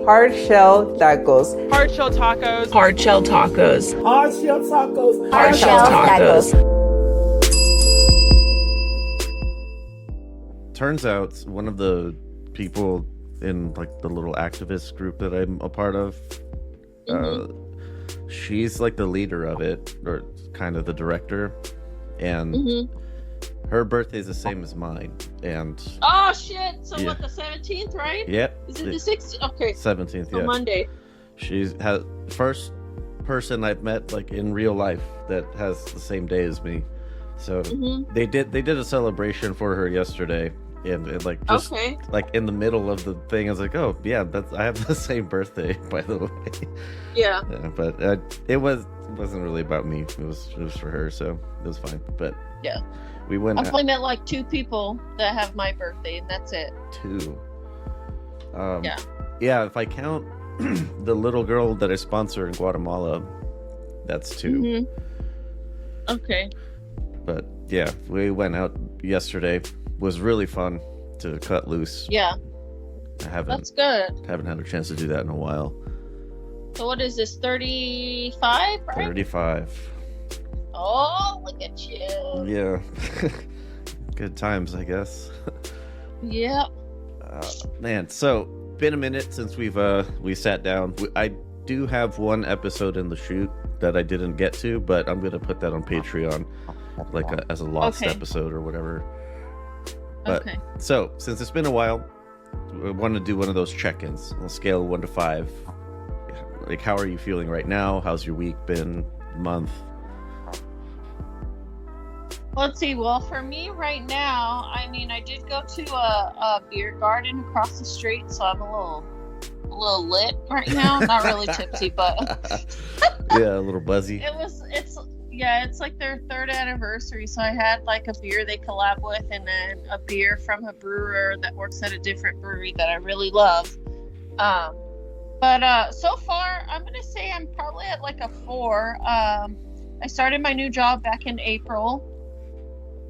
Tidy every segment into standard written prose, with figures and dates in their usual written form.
Hard shell tacos. Hard shell tacos. Hard shell tacos. Hard shell tacos. Hard shell tacos. Turns out one of the people in like the little activist group that I'm a part of, she's like the leader of it, or kind of the director, and her birthday is the same as mine. And oh shit! So yeah. what? The 17th, right? Yep. Is it the 16th? Okay. 17th, So yeah. Monday. She's first person I've met like in real life that has the same day as me. So they did a celebration for her yesterday, and like just like in the middle of the thing, I was like, oh yeah, I have the same birthday, by the way. Yeah. But it wasn't really about me. It was for her, so it was fine. But yeah, we went. I've only met like 2 people that have my birthday, and that's it. 2. Yeah. Yeah, if I count the little girl that I sponsor in Guatemala, that's 2. Okay. But yeah, we went out yesterday. Was really fun to cut loose. Yeah. That's good. Haven't had a chance to do that in a while. So what is this? 35, right? 35. Oh, look at you. Yeah. Good times, I guess. Yep. Man, so been a minute since we sat down. I do have one episode in the shoot that I didn't get to, but I'm gonna put that on Patreon, like as a lost episode or whatever. But, so since it's been a while, I want to do one of those check-ins on a scale of 1 to 5. Like, how are you feeling right now? How's your week been? Month? Let's see. Well, for me right now, I mean, I did go to a beer garden across the street, so I'm a little lit right now. Not really tipsy, but yeah, a little buzzy. It's like their 3rd anniversary, so I had like a beer they collab with, and then a beer from a brewer that works at a different brewery that I really love. But so far, I'm gonna say I'm probably at like a 4. I started my new job back in April.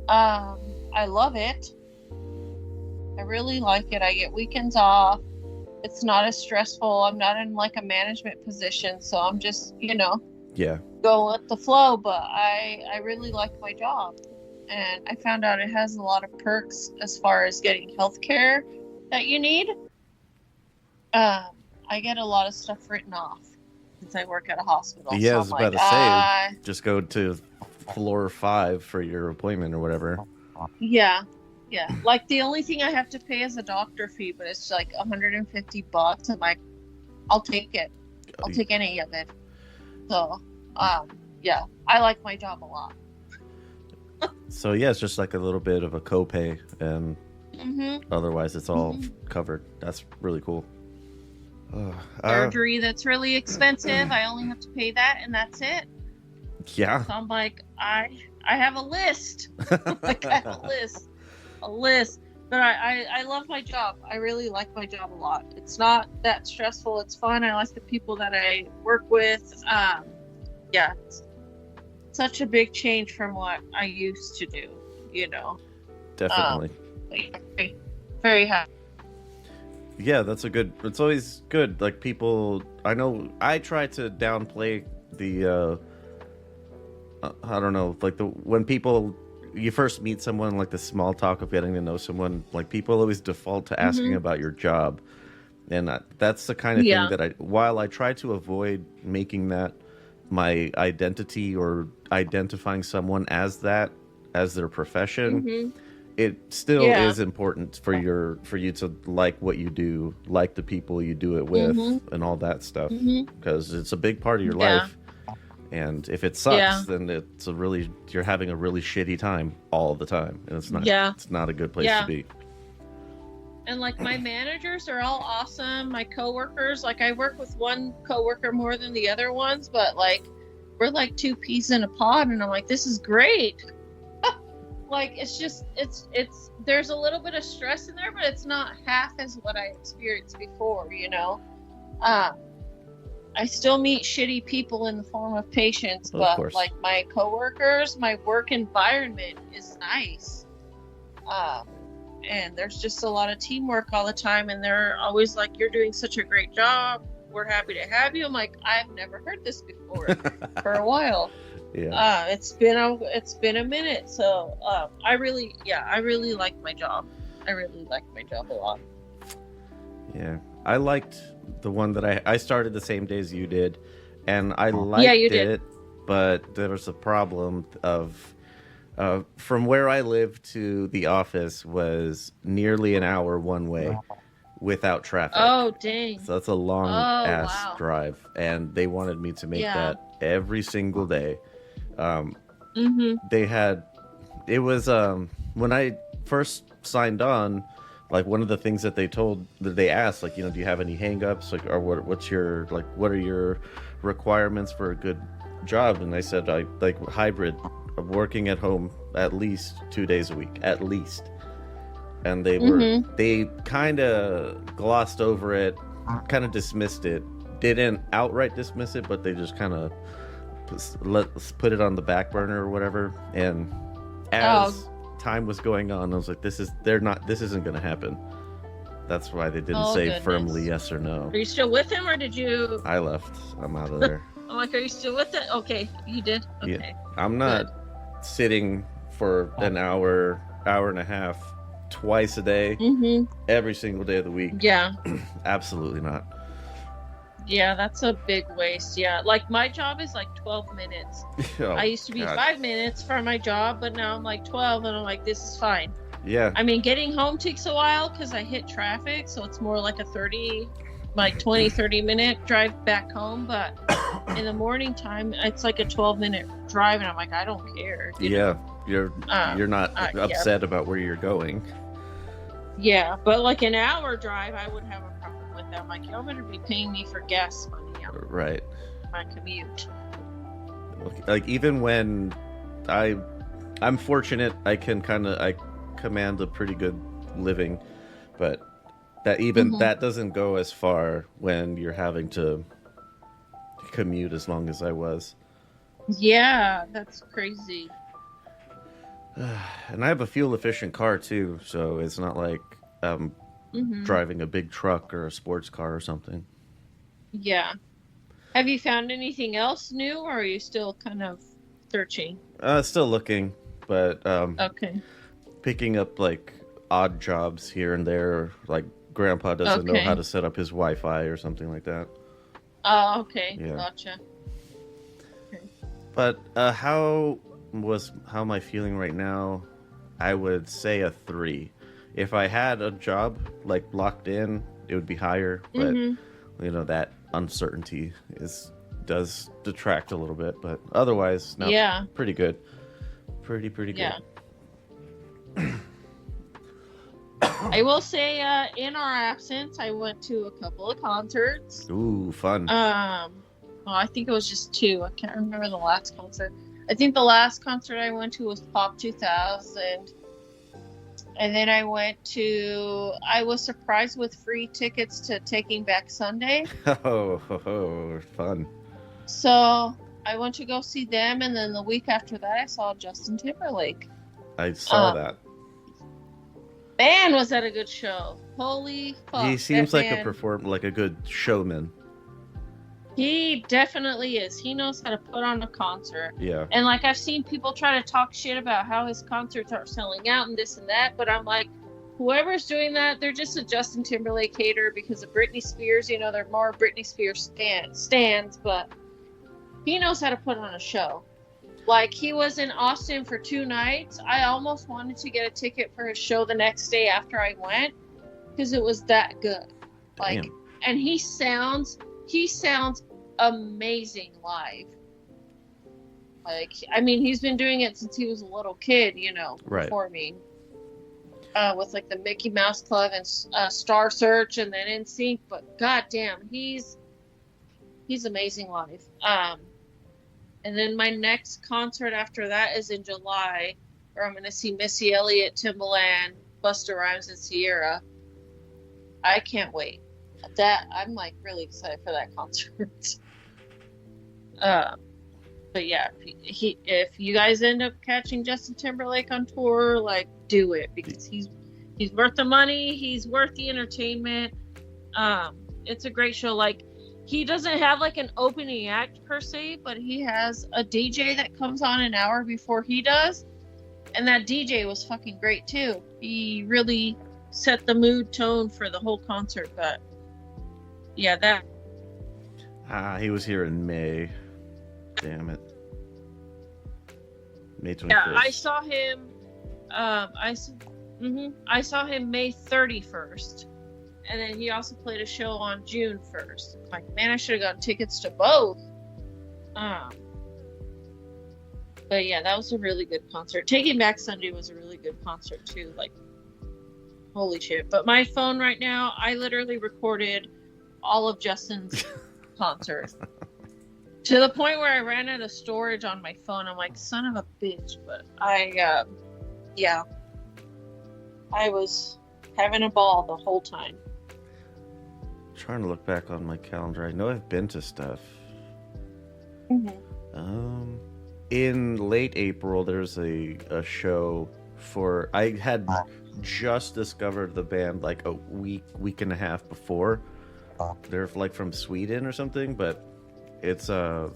I love it. I really like it. I get weekends off. It's not as stressful. I'm not in like a management position, so I'm just, go with the flow. But I really like my job, and I found out it has a lot of perks as far as getting health care that you need. I get a lot of stuff written off since I work at a hospital. Yeah, so I was about to say, just go to floor 5 for your appointment or whatever. Yeah. Like the only thing I have to pay is a doctor fee, but it's like $150. I'm like, I'll take it. I'll take any of it. So, yeah, I like my job a lot. So yeah, it's just like a little bit of a copay, and otherwise it's all covered. That's really cool. Surgery that's really expensive. I only have to pay that, and that's it. Yeah. So I'm like, I have a list. Like I have a list. But I love my job. I really like my job a lot. It's not that stressful. It's fun. I like the people that I work with. Yeah, it's such a big change from what I used to do. Definitely. Very, very happy. Yeah, it's always good. Like people, I know I try to downplay the, I don't know, like when you first meet someone, like the small talk of getting to know someone, like people always default to asking about your job. And that's the kind of thing that while I try to avoid making that my identity or identifying someone as their profession, it still is important for you to like what you do, like the people you do it with, and all that stuff, because it's a big part of your life. And if it sucks, then you're having a really shitty time all the time, and it's not a good place to be. And like my managers are all awesome. My coworkers, like I work with one coworker more than the other ones, but like we're like 2 peas in a pod, and I'm like, this is great. Like it's there's a little bit of stress in there, but it's not half as what I experienced before. I still meet shitty people in the form of patients, but like my coworkers, my work environment is nice. and there's just a lot of teamwork all the time, and they're always like, "You're doing such a great job. We're happy to have you." I'm like, I've never heard this before for a while. Yeah. It's been a minute, so I really like my job. I really like my job a lot. Yeah, I liked the one that I started the same day as you did, and I liked it, but there was a problem of from where I live to the office was nearly an hour one way without traffic. Oh, dang. So that's a long ass drive, and they wanted me to make that every single day. They had, it was when I first signed on, like one of the things that they asked, like, do you have any hangups, like, or what are your requirements for a good job? And I said I like hybrid, working at home at least 2 days a week, at least. And they kind of glossed over it, kind of dismissed it, didn't outright dismiss it, but they just kind of let's put it on the back burner or whatever. And as time was going on, I was like, this isn't gonna happen. That's why they didn't say firmly yes or no. Are you still with him, or did you? I left. I'm out of there. I'm like, are you still with it? Okay, you did. Okay. Yeah. I'm not sitting for an hour and a half twice a day, every single day of the week. Yeah. Absolutely not. Yeah, that's a big waste. Yeah, like my job is like 12 minutes. I used to be 5 minutes for my job, but now I'm like 12, and I'm like, this is fine. Yeah. I mean, getting home takes a while because I hit traffic, so it's more like a 30 minute drive back home. But in the morning time, it's like a 12-minute drive, and I'm like, I don't care. You're not upset about where you're going. Yeah, but like an hour drive, I would have a problem with that. I'm like, y'all better be paying me for gas money. Right. My commute. Like, even when I'm fortunate, I command a pretty good living, but that doesn't go as far when you're having to commute as long as I was. Yeah, that's crazy. And I have a fuel efficient car too, so it's not like driving a big truck or a sports car or something. Yeah. Have you found anything else new, or are you still kind of searching? Still looking, but okay. Picking up like odd jobs here and there, like grandpa doesn't know how to set up his Wi-Fi or something like that. Oh, okay. Yeah. Gotcha. Okay. But how am I feeling right now? I would say a 3. If I had a job like locked in, it would be higher, but that uncertainty does detract a little bit, but otherwise, no, pretty good. Pretty good. Yeah. I will say, in our absence, I went to a couple of concerts. Ooh, fun. Well, I think it was just 2. I can't remember the last concert. I think the last concert I went to was Pop 2000. And then I was surprised with free tickets to Taking Back Sunday. Oh, fun. So I went to go see them, and then the week after that, I saw Justin Timberlake. I saw that. Man, was that a good show. Holy fuck. He seems like a good showman. He definitely is. He knows how to put on a concert. Yeah. And like, I've seen people try to talk shit about how his concerts aren't selling out and this and that, but I'm like, whoever's doing that, they're just a Justin Timberlake hater because of Britney Spears. They're more Britney Spears stands, but he knows how to put on a show. Like, he was in Austin for 2 nights. I almost wanted to get a ticket for his show the next day after I went because it was that good. Like, damn. And he sounds amazing live. Like, I mean, he's been doing it since he was a little kid, performing. With like the Mickey Mouse Club and Star Search and then NSYNC, but goddamn, he's amazing live. And then my next concert after that is in July, where I'm going to see Missy Elliott, Timbaland, Busta Rhymes, and Sierra. I can't wait. I'm like really excited for that concert. But yeah, if you guys end up catching Justin Timberlake on tour, like, do it, because He's worth the money. He's worth the entertainment. It's a great show. Like, he doesn't have like an opening act per se, but he has a DJ that comes on an hour before he does. And that DJ was fucking great too. He really set the mood tone for the whole concert. But yeah, that. He was here in May. Damn it. May 21st. Yeah, I saw him. I saw him May 31st. And then he also played a show on June 1st. Like, man, I should have gotten tickets to both. But yeah, that was a really good concert. Taking Back Sunday was a really good concert too. Like, holy shit. But my phone right now, I literally recorded all of Justin's concerts. To the point where I ran out of storage on my phone. I'm like, son of a bitch. But I was having a ball the whole time. Trying to look back on my calendar. I know I've been to stuff. In late April, there's a show for... I had just discovered the band like a week and a half before. They're like from Sweden or something, but it's I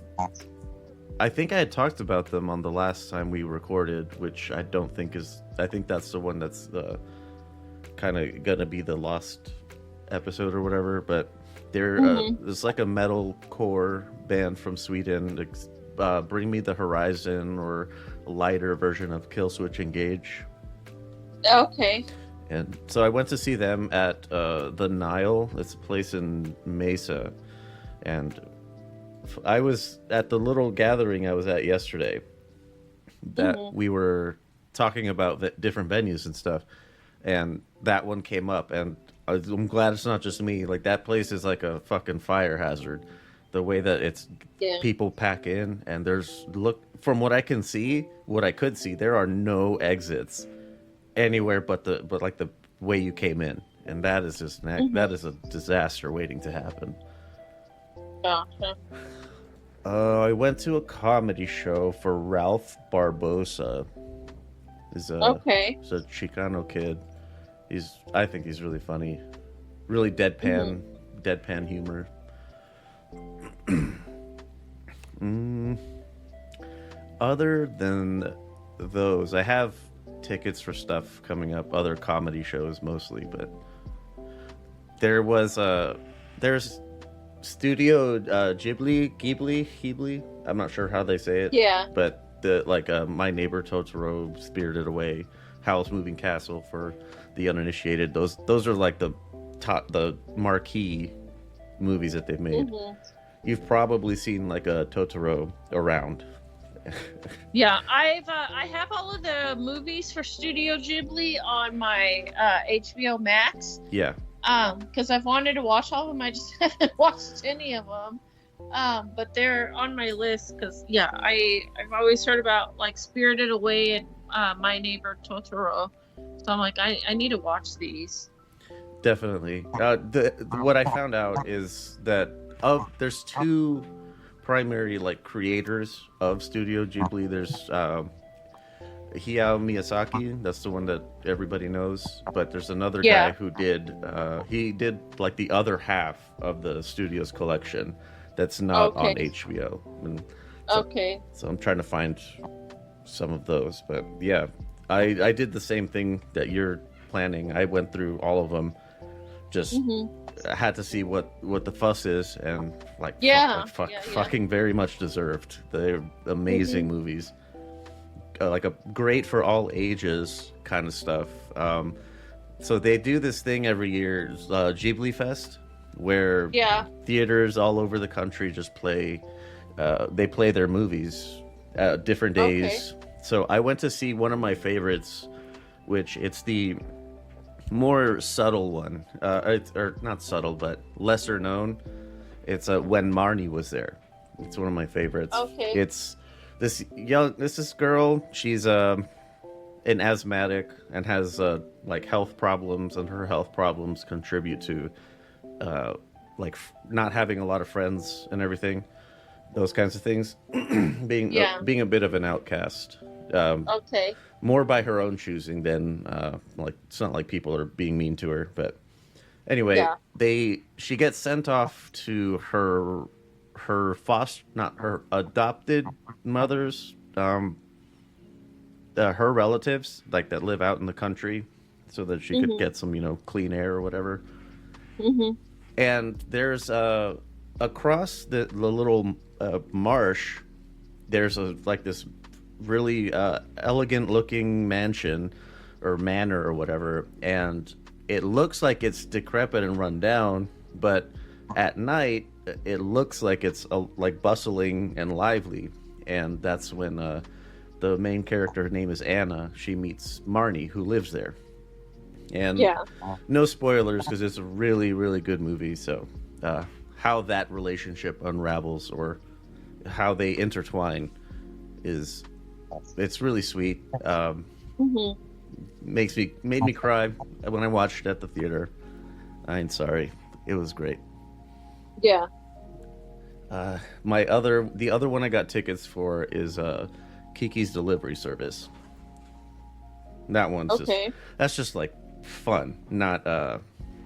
think I had talked about them on the last time we recorded, which I don't think is... I think that's the one that's kind of gonna be the lost episode or whatever, but they're it's like a metalcore band from Sweden. Bring Me the Horizon, or a lighter version of Killswitch Engage. Okay. And so I went to see them at the Nile. It's a place in Mesa, and I was at the little gathering I was at yesterday that we were talking about different venues and stuff, and that one came up, and I'm glad it's not just me. Like, that place is like a fucking fire hazard. The way that it's people pack in, and from what I can see, what I could see, there are no exits anywhere but the way you came in, and that is just that is a disaster waiting to happen. Gotcha. I went to a comedy show for Ralph Barbosa. He's a Chicano kid. I think he's really funny, really deadpan humor. Other than those, I have tickets for stuff coming up, other comedy shows mostly, but there's Studio Ghibli. I'm not sure how they say it. Yeah. But My Neighbor Totoro, Spirited Away, Howl's Moving Castle for the uninitiated. Those are like the marquee movies that they've made. You've probably seen like a Totoro around. Yeah, I have all of the movies for Studio Ghibli on my HBO Max. Yeah. Because I've wanted to watch all of them, I just haven't watched any of them. But they're on my list because I've always heard about like Spirited Away and My Neighbor Totoro, so I'm like, I need to watch these. Definitely. What I found out is that there's two primary like creators of Studio Ghibli. There's Hayao Miyazaki, that's the one that everybody knows, but there's another guy who did like the other half of the studio's collection that's not on HBO. And so I'm trying to find some of those, but yeah, I did the same thing that you're planning. I went through all of them, just had to see what the fuss is, and fucking very much deserved. They're amazing movies. Like a great for all ages kind of stuff. So they do this thing every year, Ghibli Fest, where theaters all over the country just play their movies at different days. So I went to see one of my favorites, which it's the more subtle one, or not subtle, but lesser known. It's When Marnie Was There. It's one of my favorites. It's this girl. She's an asthmatic and has like health problems, and her health problems contribute to not having a lot of friends and everything, those kinds of things. being a bit of an outcast, Okay. More by her own choosing than like it's not like people are being mean to her. But anyway, she gets sent off to her foster, not her adopted mother's, her relatives, like that live out in the country, so that she could get some, clean air or whatever. And there's across the little marsh, there's this really elegant looking mansion or manor or whatever, and it looks like it's decrepit and run down, but at night it looks like it's like bustling and lively. And that's when the main character, her name is Anna, she meets Marnie, who lives there. And no spoilers, because it's a really, really good movie. So how that relationship unravels or how they intertwine it's really sweet. Made me cry when I watched it at the theater. I'm sorry, it was great. Yeah. The other one I got tickets for is Kiki's Delivery Service. That one's that's just like fun. Not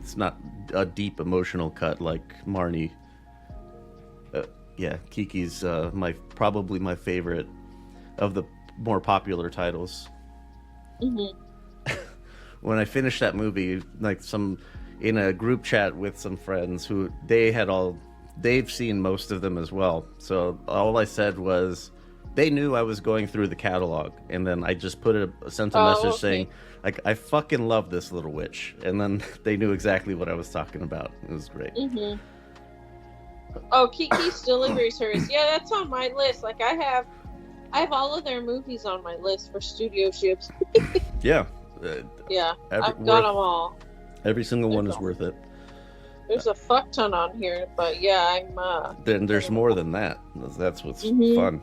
it's not a deep emotional cut like Marnie. Kiki's probably my favorite of the more popular titles. When I finished that movie, in a group chat with some friends who they've seen most of them as well. So all I said was, they knew I was going through the catalog, and then I just sent a message saying, like, I fucking love this little witch, and then they knew exactly what I was talking about. It was great. Oh, Kiki's Delivery Service. Yeah, that's on my list. Like, I have all of their movies on my list for studio ships. Yeah. I've got them all. Every single one is worth it. There's a fuck ton on here, but yeah, I'm Then there's more than that. That's what's fun.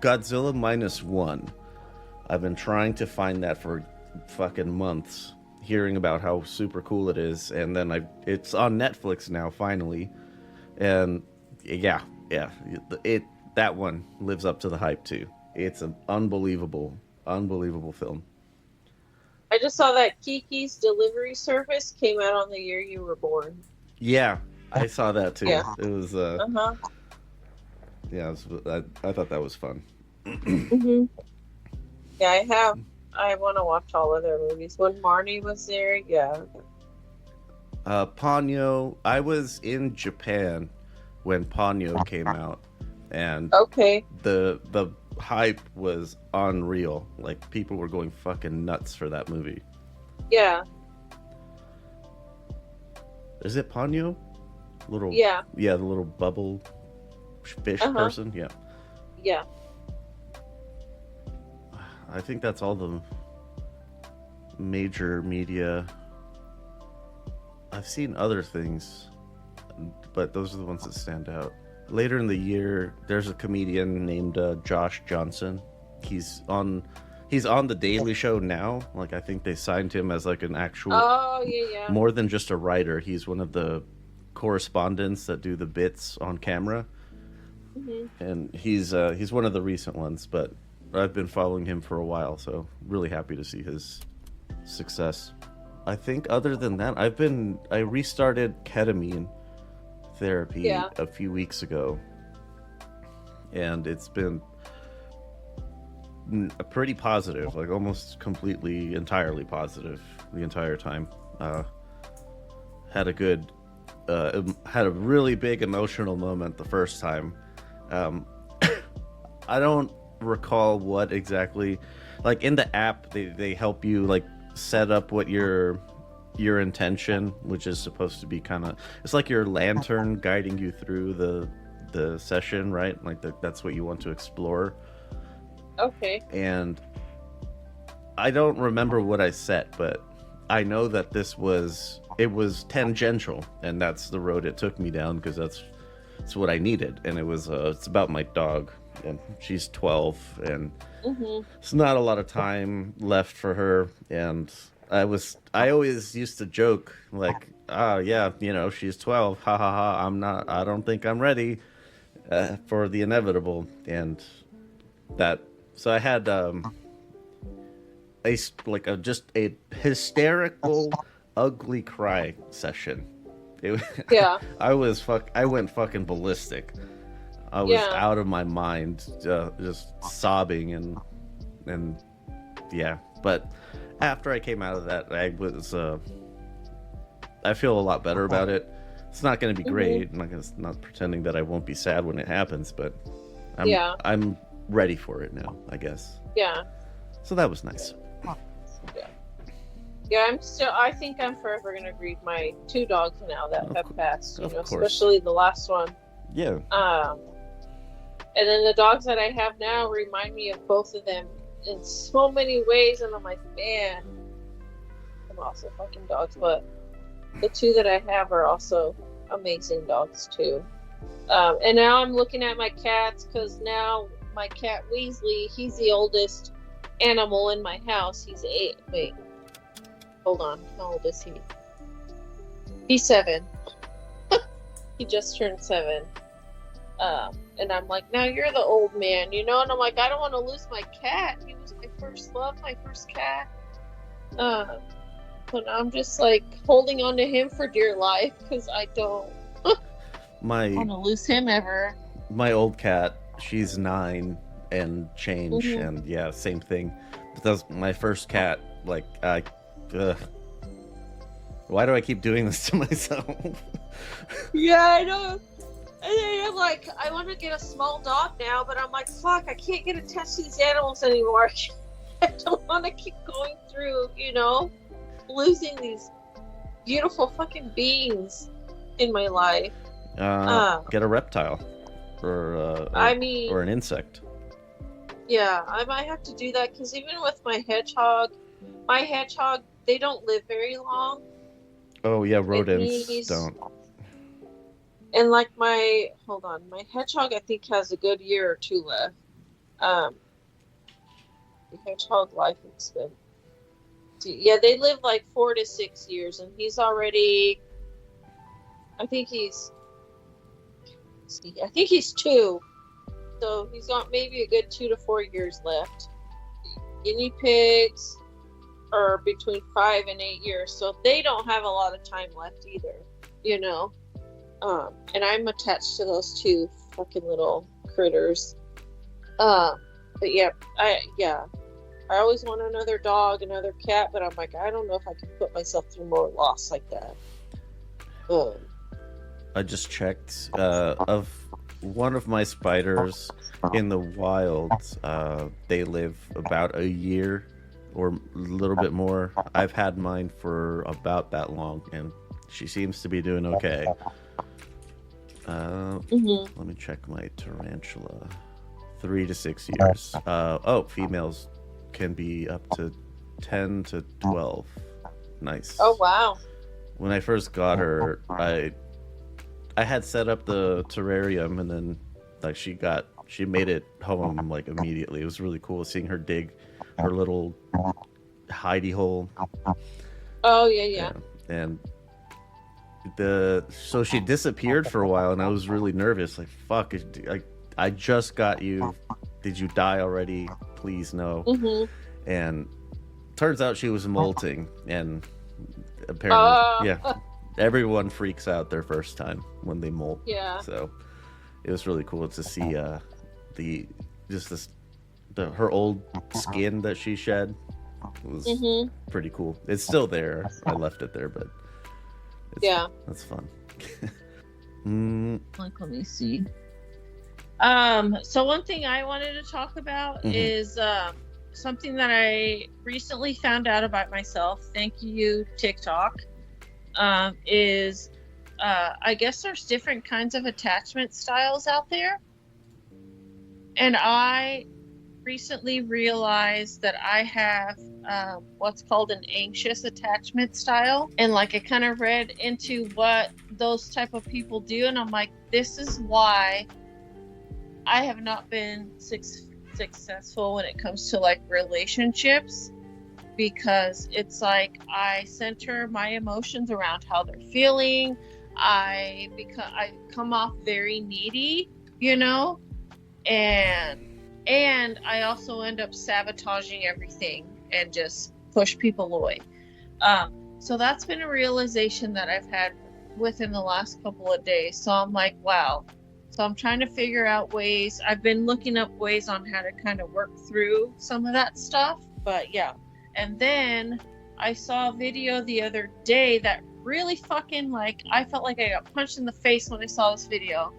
Godzilla -1. I've been trying to find that for fucking months, hearing about how super cool it is, and then it's on Netflix now finally, and that one lives up to the hype too. It's an unbelievable film. I just saw that Kiki's Delivery Service came out on the year you were born. Yeah, I saw that too. Yeah. It was yeah, I thought that was fun. Yeah, I want to watch all of their movies. When Marnie was there, yeah. Ponyo, I was in Japan when Ponyo came out, and the hype was unreal. Like, people were going fucking nuts for that movie. Yeah. Is it Ponyo? The little bubble fish person. Yeah. I think that's all the major media. I've seen other things, but those are the ones that stand out. Later in the year, there's a comedian named Josh Johnson. He's on the Daily Show now. Like, I think they signed him as like an actual more than just a writer. He's one of the correspondents that do the bits on camera. And he's one of the recent ones, but I've been following him for a while, so really happy to see his success. I think other than that, I restarted ketamine therapy a few weeks ago, and it's been pretty positive, like almost completely, entirely positive the entire time. Had a really big emotional moment the first time. I don't recall what exactly, like in the app they help you like set up what your intention, which is supposed to be kind of, it's like your lantern guiding you through the session, right? Like that's what you want to explore. Okay. And I don't remember what I set, but I know that it was tangential, and that's the road it took me down, because that's what I needed. And it was it's about my dog, and she's 12, and it's not a lot of time left for her. And I always used to joke like, yeah, she's 12, ha ha ha, I don't think I'm ready. for the inevitable, and that. So I had just a hysterical, ugly cry session. Yeah. I went fucking ballistic. I was out of my mind, just sobbing and yeah. But after I came out of that, I feel a lot better about it. It's not going to be great. I'm not pretending that I won't be sad when it happens, but I'm ready for it now, I guess. Yeah. So that was nice. Yeah, I think I'm forever going to grieve my 2 dogs now that have passed, especially the last one. Yeah. And then the dogs that I have now remind me of both of them in so many ways, and I'm like, man, I'm also fucking dogs, but the 2 that I have are also amazing dogs too. And now I'm looking at my cats, because now my cat Weasley, he's the oldest animal in my house. He's 8. Wait, hold on. How old is he? He's 7. He just turned 7. And I'm like, now you're the old man, and I'm like, I don't want to lose my cat. He was my first love, my first cat. But I'm just like holding on to him for dear life, because I don't want to lose him ever. My old cat, she's 9 and change, and yeah, same thing. But that's my first cat. Like, why do I keep doing this to myself? Yeah, I know. And then I'm like, I want to get a small dog now, but I'm like, fuck, I can't get attached to these animals anymore. I don't want to keep going through, losing these beautiful fucking beings in my life. Get a reptile, or an insect. Yeah, I might have to do that, because even with my hedgehog, they don't live very long. Oh yeah, rodents don't. And like my hedgehog, I think, has a good year or 2 left. The hedgehog life expectancy. Yeah, they live like 4 to 6 years, and he's already, I think he's 2. So he's got maybe a good 2 to 4 years left. Guinea pigs are between 5 and 8 years, so they don't have a lot of time left either, and I'm attached to those 2 fucking little critters. But yeah, I always want another dog, another cat, but I'm like, I don't know if I can put myself through more loss like that. I just checked, of one of my spiders in the wild, they live about a year or a little bit more. I've had mine for about that long, and she seems to be doing okay. Let me check my tarantula. 3 to 6 years. Females can be up to 10 to 12. Nice. Oh wow. When I first got her, I had set up the terrarium, and then like she made it home like immediately. It was really cool seeing her dig her little hidey hole. Oh yeah. And so she disappeared for a while, and I was really nervous. Like, fuck, I just got you. Did you die already? Please no. And turns out she was molting, and apparently, everyone freaks out their first time when they molt. Yeah. So it was really cool to see her old skin that she shed. It was pretty cool. It's still there. I left it there, but that's fun. Like, let me see. So one thing I wanted to talk about is something that I recently found out about myself. Thank you, TikTok. Is I guess there's different kinds of attachment styles out there, and I recently realized that I have what's called an anxious attachment style, and like I kind of read into what those type of people do, and I'm like, this is why I have not been successful when it comes to like relationships, because it's like I center my emotions around how they're feeling. I come off very needy, you know? And I also end up sabotaging everything and just push people away. So that's been a realization that I've had within the last couple of days. So I'm like, wow. So I'm trying to figure out ways. I've been looking up ways on how to kind of work through some of that stuff. But yeah. And then I saw a video the other day that really fucking, like, I felt like I got punched in the face when I saw this video.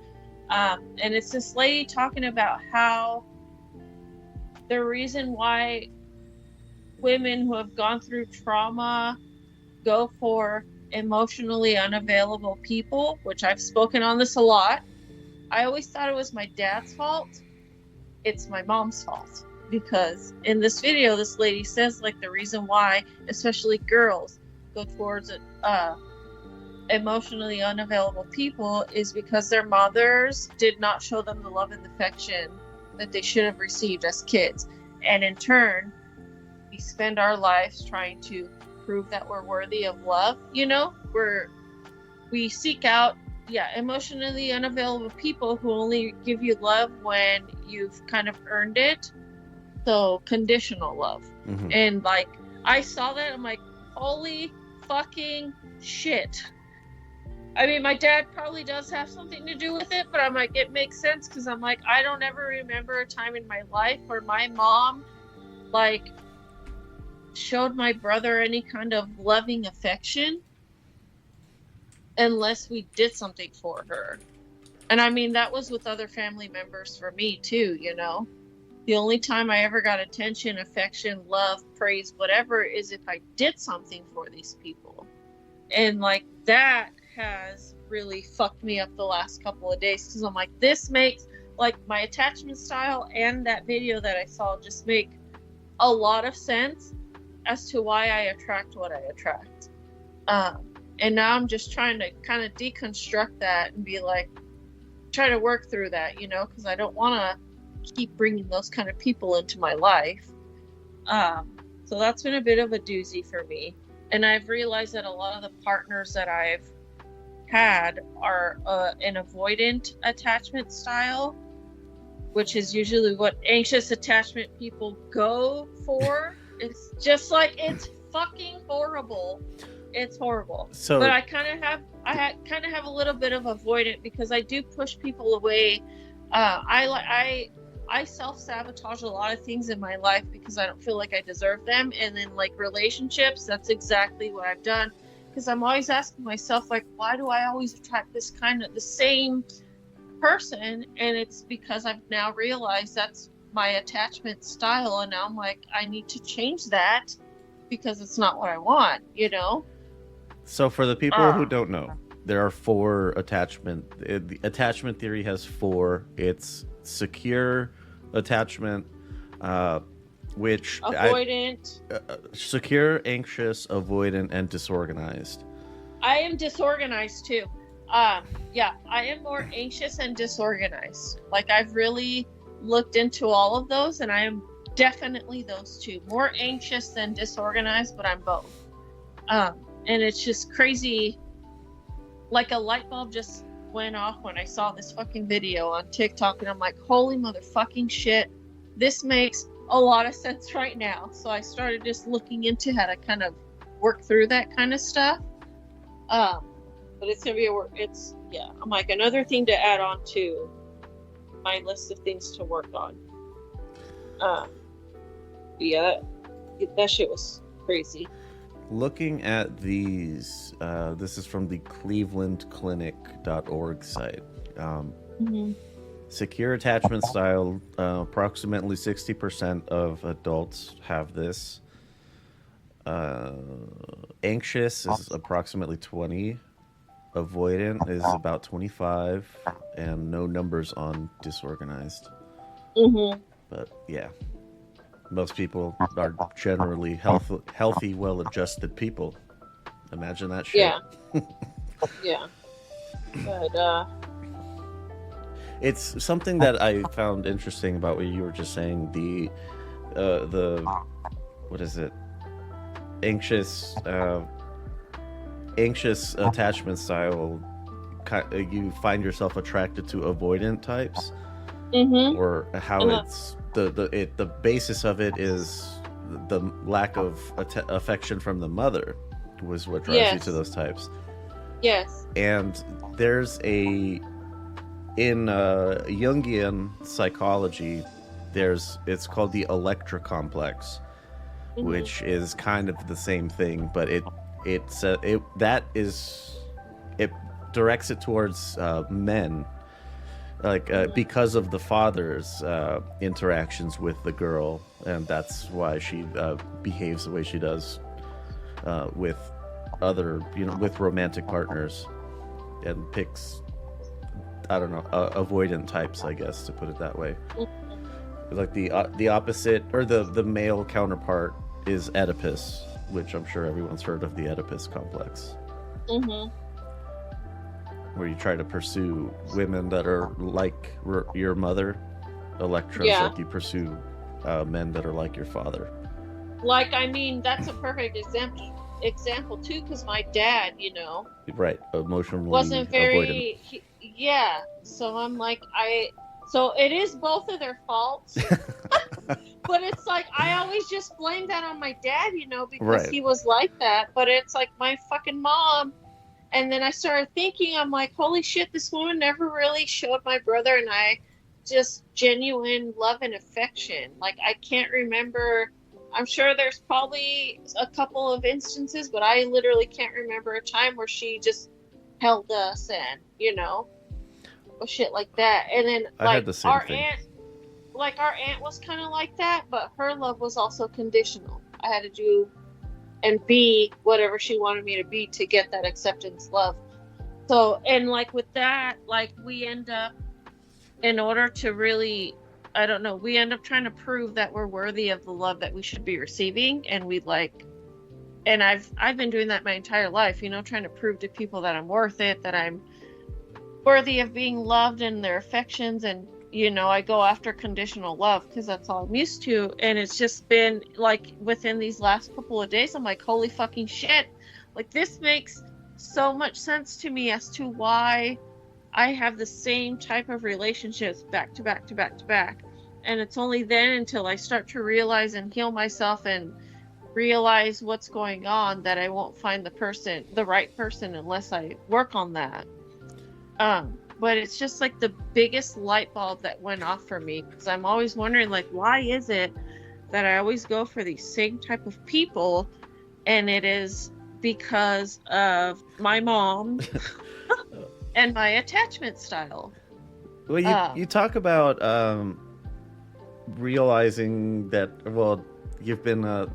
And it's this lady talking about how the reason why women who have gone through trauma go for emotionally unavailable people, which I've spoken on this a lot. I always thought it was my dad's fault. It's my mom's fault. Because in this video, this lady says, like, the reason why, especially girls, go towards emotionally unavailable people is because their mothers did not show them the love and affection that they should have received as kids. And in turn, we spend our lives trying to prove that we're worthy of love. You know, we seek out emotionally unavailable people who only give you love when you've kind of earned it. So conditional love. Mm-hmm. And like, I saw that, I'm like, holy fucking shit. I mean, my dad probably does have something to do with it, but I'm like, it makes sense, because I'm like, I don't ever remember a time in my life where my mom, like, showed my brother any kind of loving affection unless we did something for her. And I mean, that was with other family members for me too, you know. The only time I ever got attention, affection, love, praise, whatever, is if I did something for these people. And like, that has really fucked me up the last couple of days, because I'm like, this makes, like, my attachment style and that video that I saw just make a lot of sense as to why I attract what I attract. And now I'm just trying to kind of deconstruct that and be like, try to work through that, you know, because I don't want to keep bringing those kind of people into my life. So that's been a bit of a doozy for me. And I've realized that a lot of the partners that I've had are an avoidant attachment style, which is usually what anxious attachment people go for. It's just like, it's fucking horrible. It's horrible. So, but I kind of have a little bit of avoidant, because I do push people away. I self-sabotage a lot of things in my life because I don't feel like I deserve them. And then, like, relationships, that's exactly what I've done. Because I'm always asking myself, like, why do I always attract the same person? And it's because I've now realized that's my attachment style. And now I'm like, I need to change that, because it's not what I want, you know? So for the people who don't know, there are 4 attachment. The attachment theory has 4. It's secure attachment, which avoidant, secure, anxious, avoidant, and disorganized. I am disorganized too. I am more anxious and disorganized. Like, I've really looked into all of those, and I am definitely those two. More anxious than disorganized, but I'm both. And it's just crazy. Like, a light bulb just went off when I saw this fucking video on TikTok, and I'm like, holy motherfucking shit, this makes a lot of sense right now. So I started just looking into how to kind of work through that kind of stuff. But it's gonna be I'm like, another thing to add on to my list of things to work on. That shit was crazy. Looking at these, this is from the clevelandclinic.org site. Secure attachment style, approximately 60% of adults have this. Anxious is approximately 20. Avoidant is about 25. And no numbers on disorganized. But yeah. Most people are generally healthy, well-adjusted people. Imagine that shit. Yeah. Yeah. But, it's something that I found interesting about what you were just saying. The what is it? Anxious attachment style you find yourself attracted to avoidant types, or how it's the basis of it is the lack of affection from the mother was what drives you to those types. Yes. And there's in Jungian psychology, it's called the Electra complex, which is kind of the same thing, but it directs it towards men, like because of the father's interactions with the girl, and that's why she behaves the way she does with other, with romantic partners, and picks, I don't know, avoidant types, I guess, to put it that way. Like the opposite, or the male counterpart is Oedipus, which I'm sure everyone's heard of, the Oedipus complex. Where you try to pursue women that are like your mother. Electra, like you pursue men that are like your father. Like, I mean, that's a perfect example too, because my dad, right, emotionally wasn't very so I'm like, so it is both of their faults. But it's like, I always just blame that on my dad, because he was like that. But it's like my fucking mom. And then I started thinking, I'm like, holy shit, this woman never really showed my brother and I just genuine love and affection. Like, I can't remember. I'm sure there's probably a couple of instances, but I literally can't remember a time where she just held us and, shit like that. And then, I had the same thing. Our aunt was kind of like that, but her love was also conditional. I had to do and be whatever she wanted me to be to get that acceptance love. So, and like with that, like we end up, in order to really, I don't know, we end up trying to prove that we're worthy of the love that we should be receiving. And and I've been doing that my entire life, trying to prove to people that I'm worth it, that I'm worthy of being loved and their affections. And I go after conditional love because that's all I'm used to. And it's just been like within these last couple of days, I'm like, holy fucking shit. Like, this makes so much sense to me as to why I have the same type of relationships back to back to back to back. And it's only then until I start to realize and heal myself and realize what's going on that I won't find the right person unless I work on that. But it's just like the biggest light bulb that went off for me, because I'm always wondering, like, why is it that I always go for these same type of people? And it is because of my mom and my attachment style. Well, you talk about realizing that, well, you've been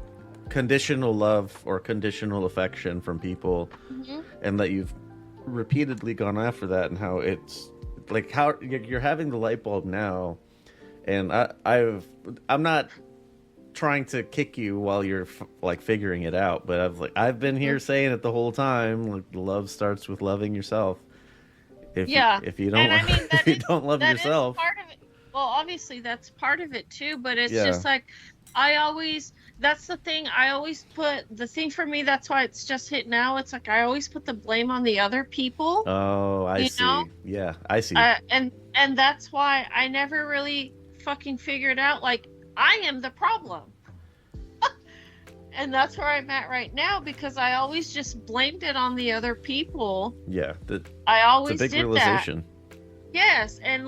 conditional love or conditional affection from people, and that you've repeatedly gone after that, and how it's like, how you're having the light bulb now. And I'm not trying to kick you while you're figuring it out, but I've been here saying it the whole time. Like, love starts with loving yourself. If you don't, and I mean, if you don't love yourself, part of it. Well, obviously that's part of it too, but it's just like, that's the thing. I always put the thing for me. That's why it's just hit now. It's like, I always put the blame on the other people. Oh, I see. Yeah, I see. And that's why I never really fucking figured out, like, I am the problem. And that's where I'm at right now, because I always just blamed it on the other people. Yeah. I always did that. It's a big realization. Yes. And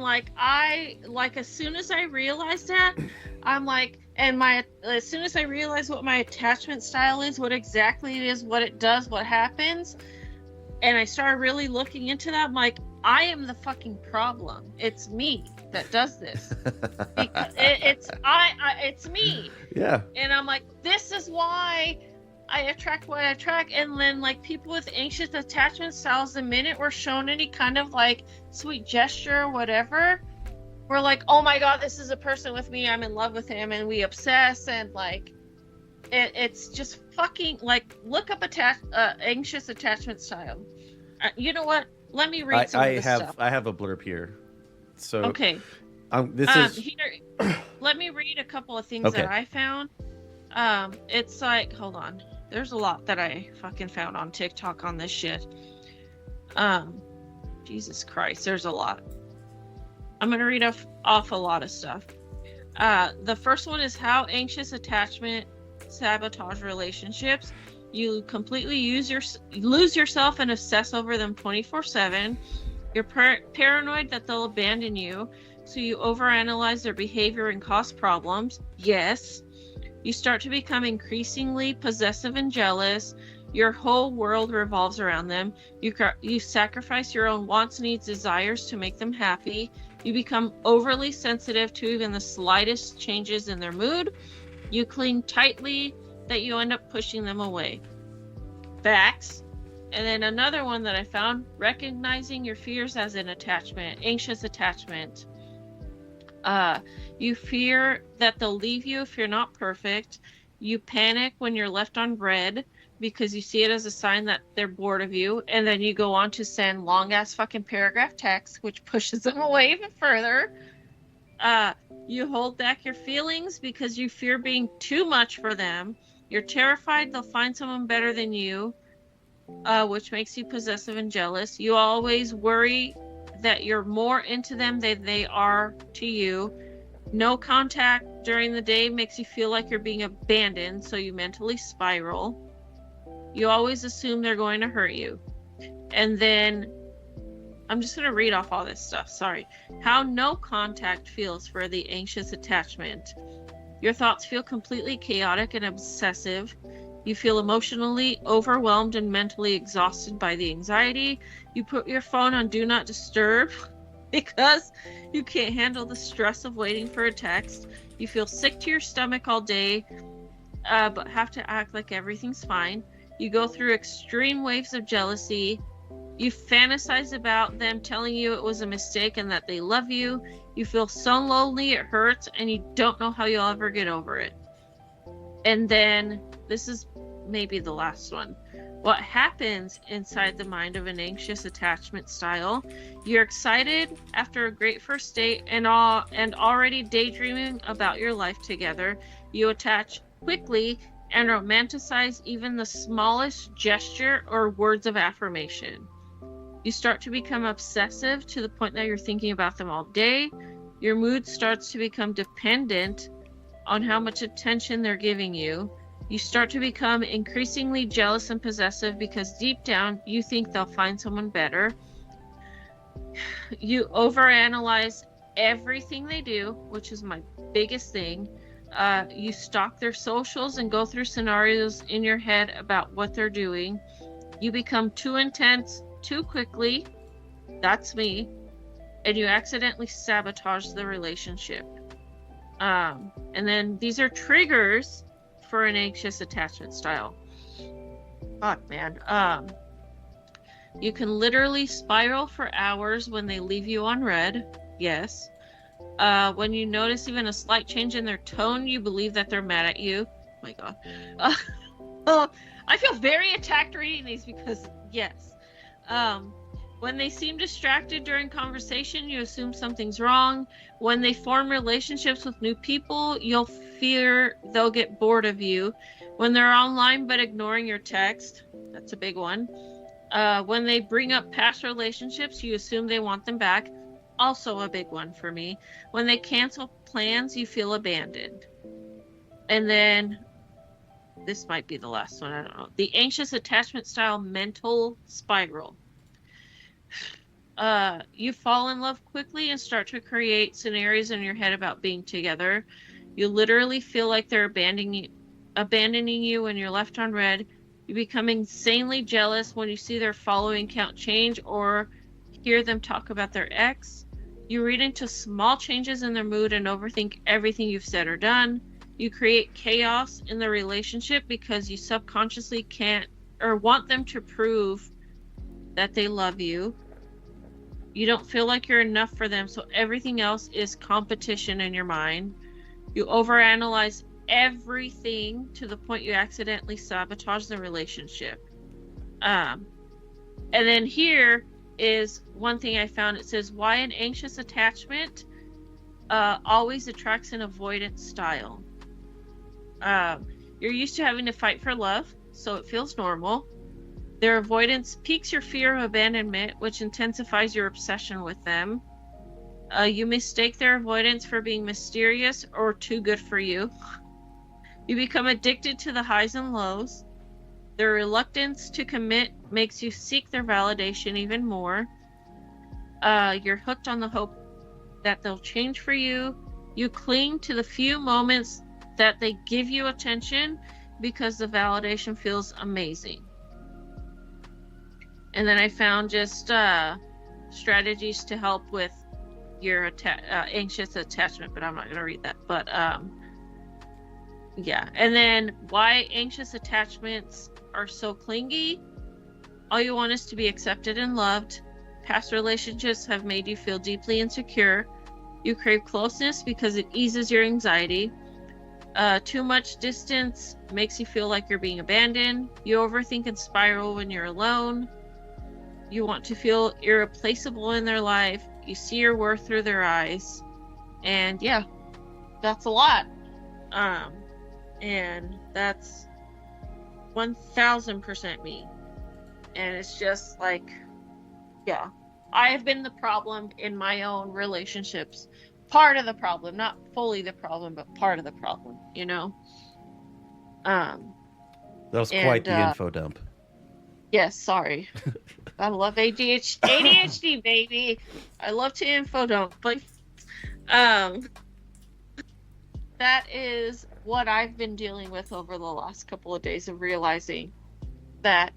as soon as I realized that, I'm like, as soon as I realize what my attachment style is, what exactly it is, what it does, what happens, and I started really looking into that, I'm like, I am the fucking problem. It's me that does this. It's me. Yeah. And I'm like, this is why I attract what I attract. And then, like, people with anxious attachment styles, the minute we're shown any kind of like sweet gesture or whatever, we're like, oh my god, this is a person with me, I'm in love with him, and we obsess. And like, it's just fucking, like, look up anxious attachment style. You know what? Let me read some of this stuff. I have a blurb here. So okay. Here, let me read a couple of things that I found. It's like, hold on. There's a lot that I fucking found on TikTok on this shit. Jesus Christ, there's a lot. I'm going to read off a lot of stuff. The first one is how anxious attachment sabotage relationships. You completely lose yourself and obsess over them 24/7. You're paranoid that they'll abandon you, so you overanalyze their behavior and cause problems. Yes. You start to become increasingly possessive and jealous. Your whole world revolves around them. You sacrifice your own wants, needs, desires to make them happy. You become overly sensitive to even the slightest changes in their mood. You cling tightly that you end up pushing them away. Facts. And then another one that I found, recognizing your fears as an attachment, anxious attachment. You fear that they'll leave you if you're not perfect. You panic when you're left on red because you see it as a sign that they're bored of you. And then you go on to send long ass fucking paragraph text, which pushes them away even further. You hold back your feelings because you fear being too much for them. You're terrified they'll find someone better than you, which makes you possessive and jealous. You always worry that you're more into them than they are to you. No contact during the day makes you feel like you're being abandoned, so you mentally spiral. You always assume they're going to hurt you. And then I'm just going to read off all this stuff. Sorry. How no contact feels for the anxious attachment. Your thoughts feel completely chaotic and obsessive. You feel emotionally overwhelmed and mentally exhausted by the anxiety. You put your phone on Do Not Disturb because you can't handle the stress of waiting for a text. You feel sick to your stomach all day, but have to act like everything's fine. You go through extreme waves of jealousy. You fantasize about them telling you it was a mistake and that they love you. You feel so lonely it hurts, and you don't know how you'll ever get over it. And then this is maybe the last one. What happens inside the mind of an anxious attachment style? You're excited after a great first date and already daydreaming about your life together. You attach quickly and romanticize even the smallest gesture or words of affirmation. You start to become obsessive to the point that you're thinking about them all day. Your mood starts to become dependent on how much attention they're giving you. You start to become increasingly jealous and possessive because deep down you think they'll find someone better. You overanalyze everything they do, which is my biggest thing. You stalk their socials and go through scenarios in your head about what they're doing. You become too intense too quickly. That's me. And you accidentally sabotage the relationship. And then these are triggers for an anxious attachment style. Fuck, man. You can literally spiral for hours when they leave you on red. Yes. When you notice even a slight change in their tone, you believe that they're mad at you. Oh my god. I feel very attacked reading these because, yes. When they seem distracted during conversation, you assume something's wrong. When they form relationships with new people, you'll fear they'll get bored of you. When they're online but ignoring your text, that's a big one. When they bring up past relationships, you assume they want them back. Also a big one for me. When they cancel plans, you feel abandoned. And then, this might be the last one, I don't know. The anxious attachment style mental spiral. You fall in love quickly and start to create scenarios in your head about being together. You literally feel like they're abandoning you when you're left on red. You become insanely jealous when you see their following count change or hear them talk about their ex. You read into small changes in their mood and overthink everything you've said or done. You create chaos in the relationship because you subconsciously can't or want them to prove that they love you. You don't feel like you're enough for them, so everything else is competition in your mind. You overanalyze everything to the point you accidentally sabotage the relationship. And then here is one thing I found. It says why an anxious attachment always attracts an avoidance style. You're used to having to fight for love, so it feels normal. Their avoidance piques your fear of abandonment, which intensifies your obsession with them. You mistake their avoidance for being mysterious or too good for you. You become addicted to the highs and lows. Their reluctance to commit makes you seek their validation even more. You're hooked on the hope that they'll change for you. You cling to the few moments that they give you attention because the validation feels amazing. And then I found just strategies to help with your anxious attachment, but I'm not going to read that. But yeah. And then why anxious attachments are so clingy. All you want is to be accepted and loved. Past relationships have made you feel deeply insecure. You crave closeness because it eases your anxiety. Too much distance makes you feel like you're being abandoned. You overthink and spiral when you're alone. You want to feel irreplaceable in their life. You see your worth through their eyes. And yeah, that's a lot. And that's 1000% me. And it's just like, yeah, I have been the problem in my own relationships. Part of the problem, not fully the problem, but part of the problem, you know? That was quite the info dump. Yes, sorry. I love ADHD, baby. I love to info dump, but that is what I've been dealing with over the last couple of days, of realizing that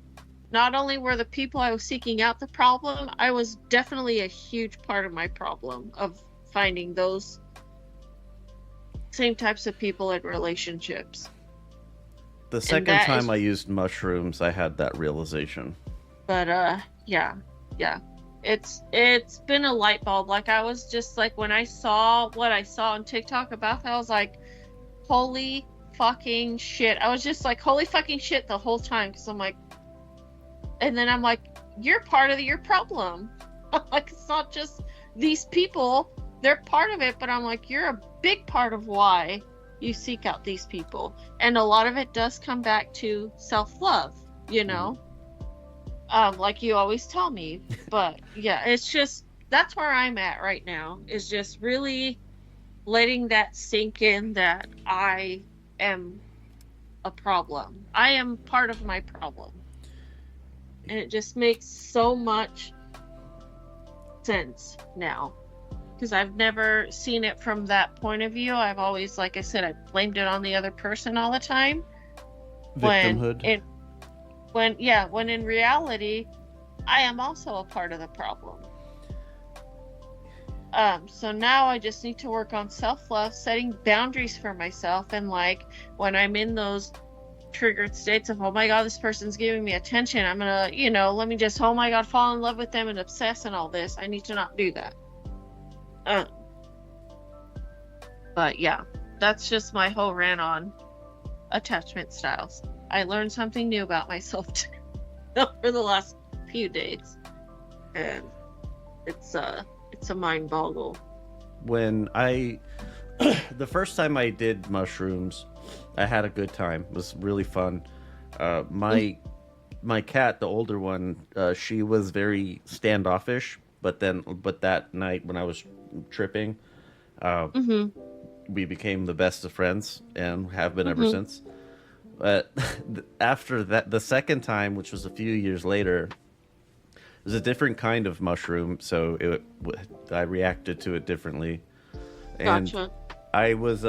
not only were the people I was seeking out the problem, I was definitely a huge part of my problem of finding those same types of people in relationships. The second time I used mushrooms, I had that realization. But yeah. It's been a light bulb. Like, I was just like, when I saw what I saw on TikTok about that, I was like, holy fucking shit. I was just like, holy fucking shit the whole time, because I'm like, and then I'm like, you're part of your problem. Like, it's not just these people, they're part of it, but I'm like, you're a big part of why you seek out these people. And a lot of it does come back to self-love, you know? Like you always tell me. But yeah, it's just, that's where I'm at right now, is just really letting that sink in, that I am a problem. I am part of my problem. And it just makes so much sense now, because I've never seen it from that point of view. I've always, like I said, I blamed it on the other person all the time. Victimhood. When in reality, I am also a part of the problem. So now I just need to work on self-love, setting boundaries for myself, and like, when I'm in those triggered states of, oh my god, this person's giving me attention, I'm gonna, let me just, oh my god, fall in love with them and obsess and all this. I need to not do that. But yeah, that's just my whole rant on attachment styles. I learned something new about myself over the last few days, and it's a mind boggle. When the first time I did mushrooms, I had a good time. It was really fun. My cat, the older one, she was very standoffish, but that night when I was tripping, we became the best of friends and have been ever since. But after that, the second time, which was a few years later, it was a different kind of mushroom, so I reacted to it differently. And Gotcha. I was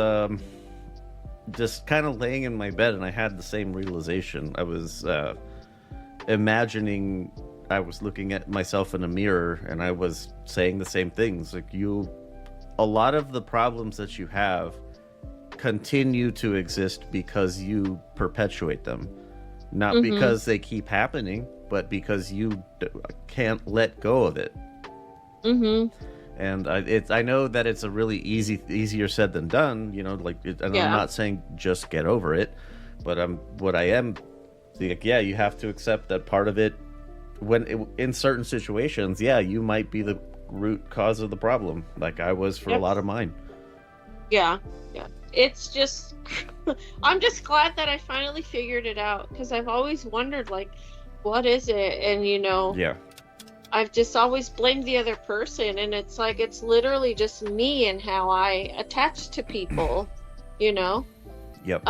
just kind of laying in my bed, and I had the same realization. I was imagining I was looking at myself in a mirror, and I was saying the same things. Like, a lot of the problems that you have continue to exist because you perpetuate them, not because they keep happening, but because you can't let go of it. And I know that it's a really easier said than done, and I'm not saying just get over it, but you have to accept that part of it, in certain situations, you might be the root cause of the problem, like I was for a lot of mine. Yeah. It's just, I'm just glad that I finally figured it out, because I've always wondered, like, what is it? And Yeah. I've just always blamed the other person, and it's like it's literally just me and how I attach to people, Yep.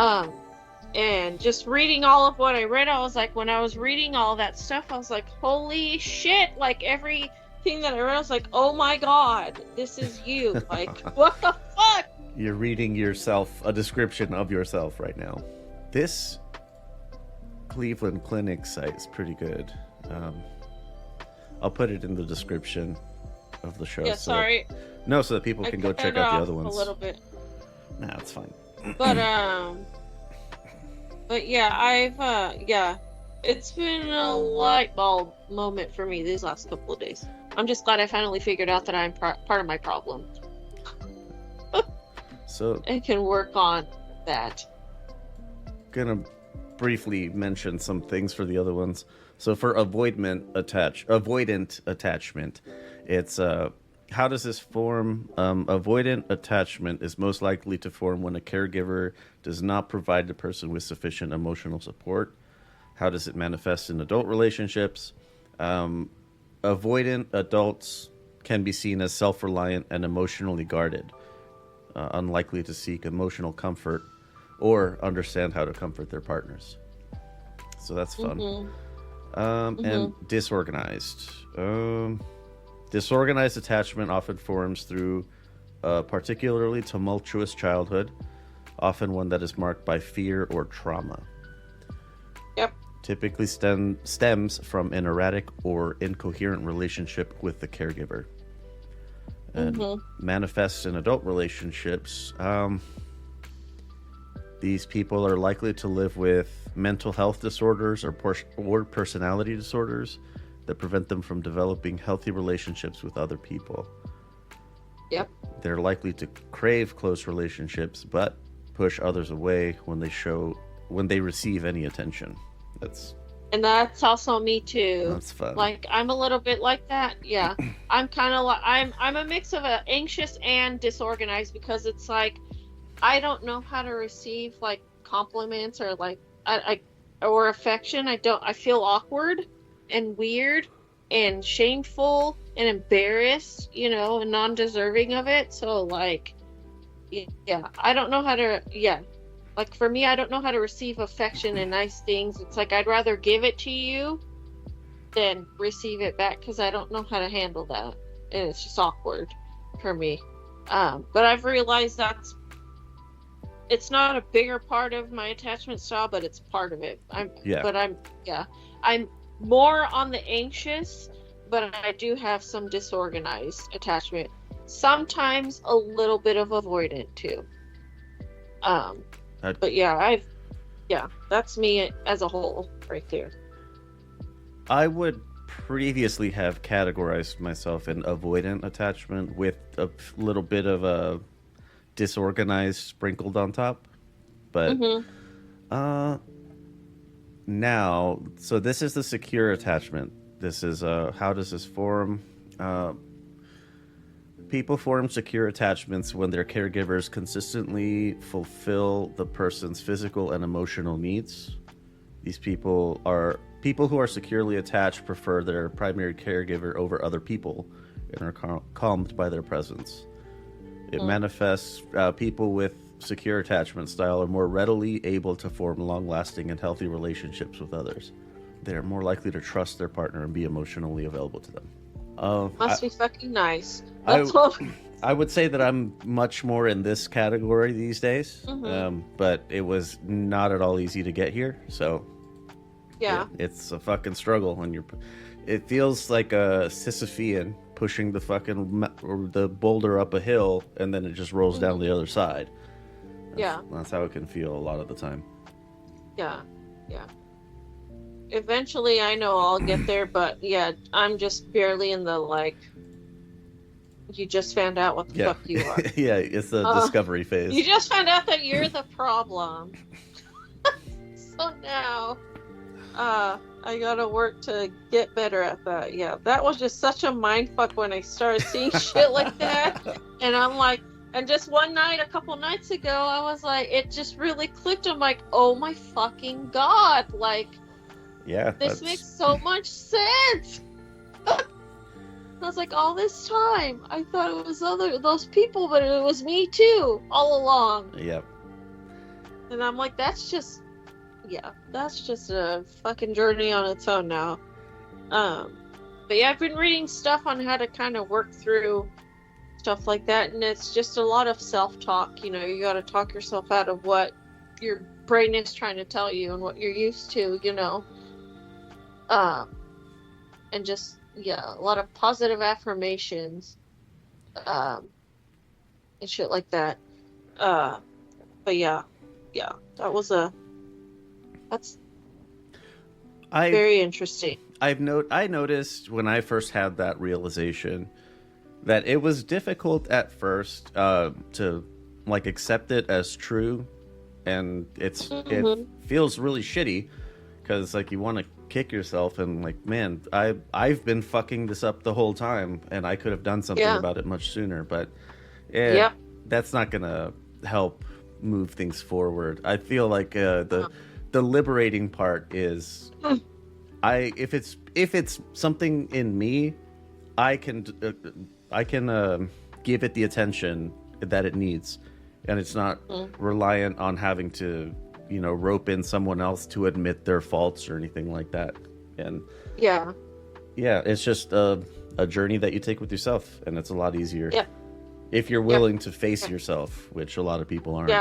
And just reading all of what I read, I was like, when I was reading all that stuff, I was like, holy shit! Like everything that I read, I was like, oh my god, this is you! Like, what the fuck? You're reading yourself a description of yourself right now. This Cleveland Clinic site is pretty good. I'll put it in the description of the show. Yeah, sorry. No, so that people can go check out the other ones. A little bit. Nah, it's fine. But yeah, it's been a light bulb moment for me these last couple of days. I'm just glad I finally figured out that I'm part of my problem. So I can work on that. Gonna briefly mention some things for the other ones. So for avoidant attachment, it's how does this form? Avoidant attachment is most likely to form when a caregiver does not provide the person with sufficient emotional support. How does it manifest in adult relationships? Avoidant adults can be seen as self-reliant and emotionally guarded, unlikely to seek emotional comfort or understand how to comfort their partners. So that's fun. And disorganized. Disorganized attachment often forms through a particularly tumultuous childhood, often one that is marked by fear or trauma. Yep. Typically stems from an erratic or incoherent relationship with the caregiver. And manifests in adult relationships. These people are likely to live with mental health disorders or personality disorders that prevent them from developing healthy relationships with other people. Yep. They're likely to crave close relationships, but push others away when they receive any attention. And that's also me too. That's fun. Like I'm a little bit like that. Yeah. I'm kind of like I'm a mix of anxious and disorganized, because it's like I don't know how to receive like compliments or like or affection. I feel awkward and weird and shameful and embarrassed, and non-deserving of it. So like, yeah, I don't know how to, like for me, I don't know how to receive affection and nice things. It's like I'd rather give it to you than receive it back, because I don't know how to handle that, and it's just awkward for me. But I've realized it's not a bigger part of my attachment style, but it's part of it. I'm more on the anxious, but I do have some disorganized attachment. Sometimes a little bit of avoidant too. But that's me as a whole right there. I would previously have categorized myself in avoidant attachment with a little bit of a disorganized sprinkled on top, but now, so this is the secure attachment. This is how does this form? People form secure attachments when their caregivers consistently fulfill the person's physical and emotional needs. These people who are securely attached prefer their primary caregiver over other people and are calmed by their presence. It manifests people with secure attachment style are more readily able to form long-lasting and healthy relationships with others. They're more likely to trust their partner and be emotionally available to them. Must be fucking nice. I would say that I'm much more in this category these days, but it was not at all easy to get here. So it's a fucking struggle when it feels like a Sisyphean pushing the boulder up a hill, and then it just rolls down the other side. That's how it can feel a lot of the time. Yeah. Eventually, I know I'll get there, but I'm just barely in the like. You just found out what the fuck you are. Yeah, it's the discovery phase. You just found out that you're the problem. So now, I gotta work to get better at that. Yeah, that was just such a mindfuck when I started seeing shit like that. And I'm like, and just one night, a couple nights ago, I was like, it just really clicked. I'm like, oh my fucking god, like, Yeah. This makes so much sense. I was like, all this time, I thought it was those people, but it was me too, all along. Yep. And I'm like, that's just a fucking journey on its own now. But yeah, I've been reading stuff on how to kind of work through stuff like that, and it's just a lot of self-talk. You know, you got to talk yourself out of what your brain is trying to tell you and what you're used to, you know. And just, a lot of positive affirmations, and shit like that. But yeah, that's very interesting. I noticed when I first had that realization that it was difficult at first to like accept it as true, and it feels really shitty because like you want to kick yourself and like, man, I've been fucking this up the whole time and I could have done something about it much sooner, but that's not gonna help move things forward. I feel like the liberating part is if it's something in me, I can give it the attention that it needs, and it's not reliant on having to, you know, rope in someone else to admit their faults or anything like that. And it's just a journey that you take with yourself, and it's a lot easier if you're willing to face yourself, which a lot of people aren't.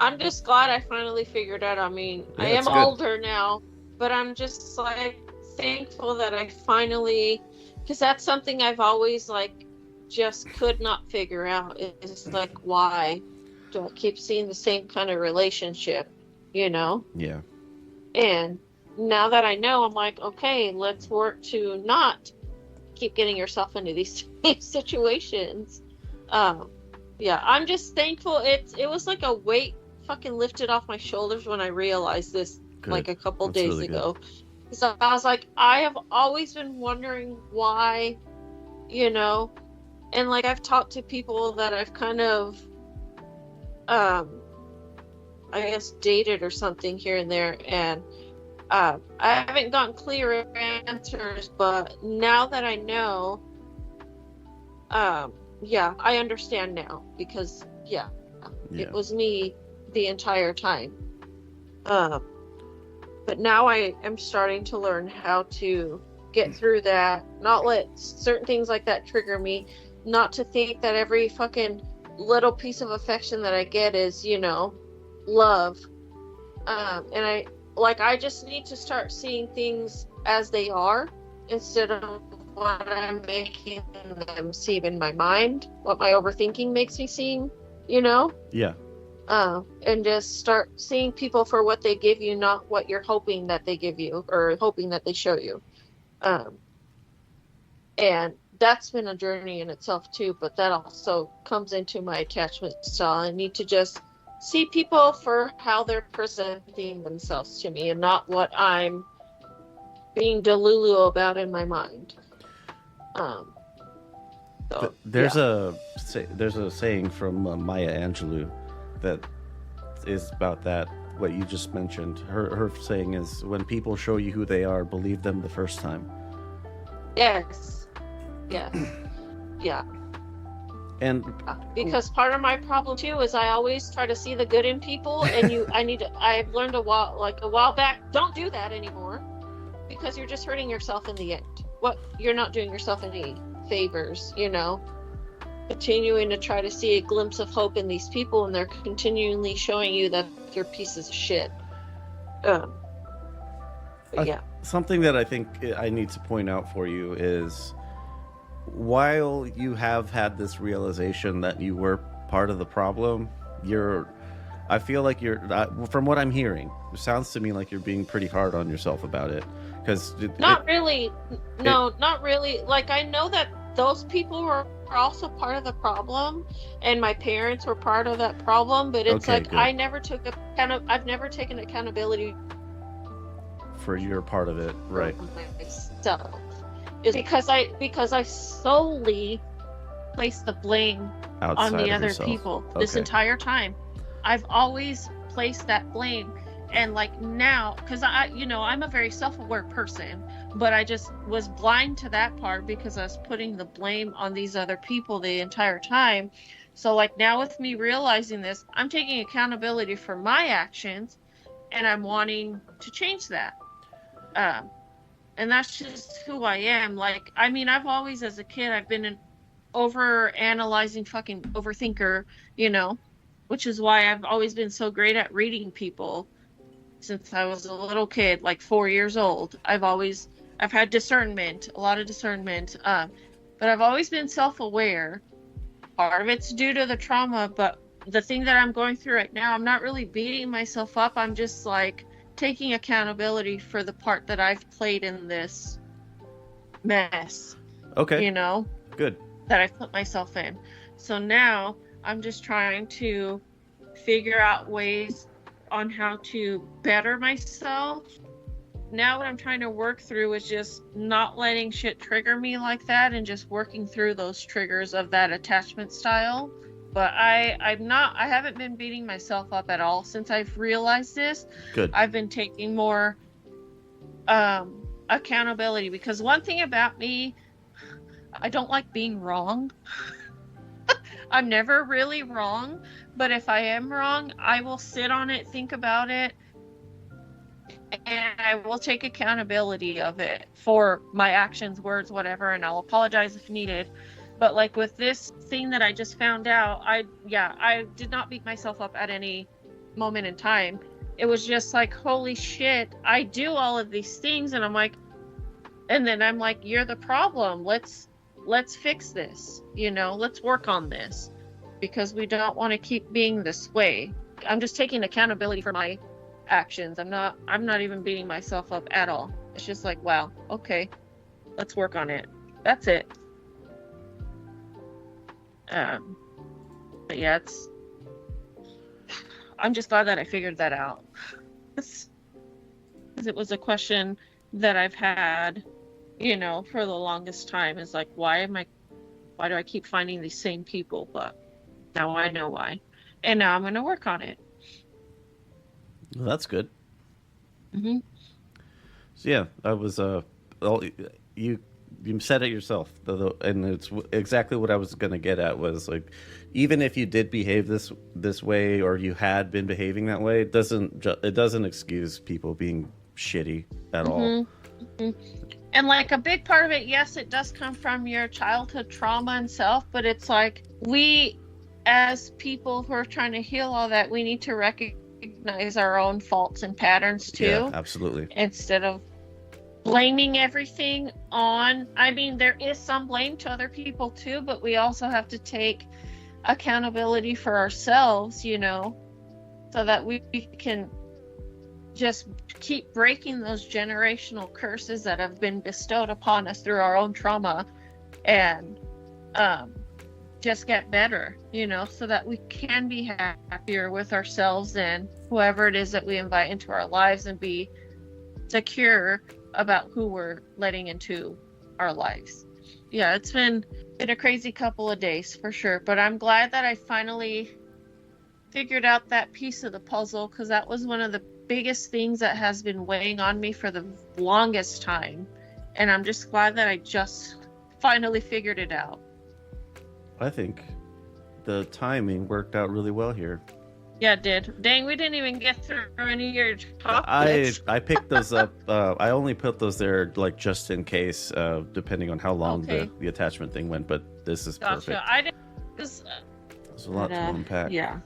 I'm just glad I finally figured out. I mean, I am older now, but I'm just like thankful that I finally, because that's something I've always like just could not figure out, is like, why do I keep seeing the same kind of relationship, you know? Yeah. And now that I know, I'm like, okay, let's work to not keep getting yourself into these same situations. I'm just thankful. It was like a weight fucking lifted off my shoulders when I realized this like a couple days really ago. So I was like, I have always been wondering why, you know, and like I've talked to people that I've kind of I guess dated or something here and there, and I haven't gotten clear answers, but now that I know, I understand now, because it was me the entire time. But now I am starting to learn how to get through that, not let certain things like that trigger me, not to think that every fucking little piece of affection that I get is, you know, love. And I just need to start seeing things as they are instead of what I'm making them seem in my mind, what my overthinking makes me seem, you know? Yeah. And just start seeing people for what they give you, not what you're hoping that they give you or hoping that they show you. And that's been a journey in itself too, but that also comes into my attachment style. I need to just see people for how they're presenting themselves to me and not what I'm being delulu about in my mind. There's a saying from Maya Angelou that is about that, what you just mentioned. Her saying is, when people show you who they are, believe them the first time. Yes. Yeah. Yeah. And because part of my problem too is I always try to see the good in people, and I've learned a while back, don't do that anymore, because you're just hurting yourself in the end. You're not doing yourself any favors, you know, continuing to try to see a glimpse of hope in these people, and they're continually showing you that they're pieces of shit. Something that I think I need to point out for you is, while you have had this realization that you were part of the problem, I feel like from what I'm hearing, it sounds to me like you're being pretty hard on yourself about it. Not really. Like, I know that those people were also part of the problem, and my parents were part of that problem, but it's good. I've never taken accountability for your part of it, right? Myself. Is because I solely place the blame on the other people this entire time. I've always placed that blame, And like now, because I'm a very self-aware person, but I just was blind to that part because I was putting the blame on these other people the entire time. So like now with me realizing this, I'm taking accountability for my actions, and I'm wanting to change that. And that's just who I am. Like, I mean, I've always, as a kid, I've been an over-analyzing fucking overthinker, which is why I've always been so great at reading people since I was a little kid, like 4 years old. I've had discernment, a lot of discernment, but I've always been self-aware. Part of it's due to the trauma, but the thing that I'm going through right now, I'm not really beating myself up. I'm just like taking accountability for the part that I've played in this mess. Okay. Good. That I've put myself in. So now I'm just trying to figure out ways on how to better myself. Now what I'm trying to work through is just not letting shit trigger me like that, and just working through those triggers of that attachment style. But I haven't been beating myself up at all since I've realized this. Good. I've been taking more accountability, because one thing about me, I don't like being wrong. I'm never really wrong, but if I am wrong, I will sit on it, think about it, and I will take accountability of it for my actions, words, whatever, and I'll apologize if needed. But like with this thing that I just found out, I did not beat myself up at any moment in time. It was just like, holy shit, I do all of these things, and I'm like, you're the problem. Let's fix this, let's work on this, because we don't want to keep being this way. I'm just taking accountability for my actions. I'm not even beating myself up at all. It's just like, wow, okay, let's work on it. That's it. But yeah, I'm just glad that I figured that out. Because it was a question that I've had, for the longest time. Is like, why do I keep finding these same people? But now I know why. And now I'm going to work on it. Well, that's good. Mm-hmm. So yeah, I was, you said it yourself, and it's exactly what I was going to get at, was like, even if you did behave this way, or you had been behaving that way, it doesn't excuse people being shitty at all. Mm-hmm. And like a big part of it, yes, it does come from your childhood trauma and self, but it's like, we as people who are trying to heal all that, we need to recognize our own faults and patterns too. Yeah, absolutely. Instead of blaming everything on, there is some blame to other people too, but we also have to take accountability for ourselves, so that we can just keep breaking those generational curses that have been bestowed upon us through our own trauma, and just get better, so that we can be happier with ourselves and whoever it is that we invite into our lives, and be secure about who we're letting into our lives. Yeah, it's been a crazy couple of days for sure, but I'm glad that I finally figured out that piece of the puzzle, because that was one of the biggest things that has been weighing on me for the longest time, and I'm just glad that I just finally figured it out. I think the timing worked out really well here. Yeah, it did. Dang, we didn't even get through any of your topics. I picked those up. I only put those there like just in case, depending on how long the attachment thing went. But this is perfect. I didn't. There's a lot to unpack. Yeah.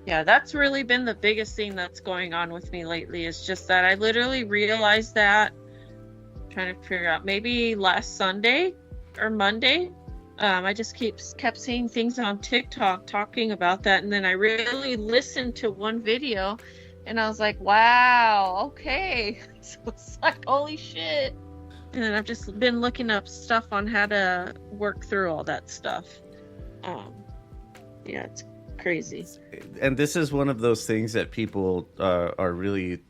Yeah, that's really been the biggest thing that's going on with me lately. Is just that I literally realized that. I'm trying to figure out, maybe last Sunday or Monday. I just kept seeing things on TikTok talking about that, and then I really listened to one video, and I was like, wow, okay. So it's like, holy shit. And then I've just been looking up stuff on how to work through all that stuff. Yeah, it's crazy. And this is one of those things that people are really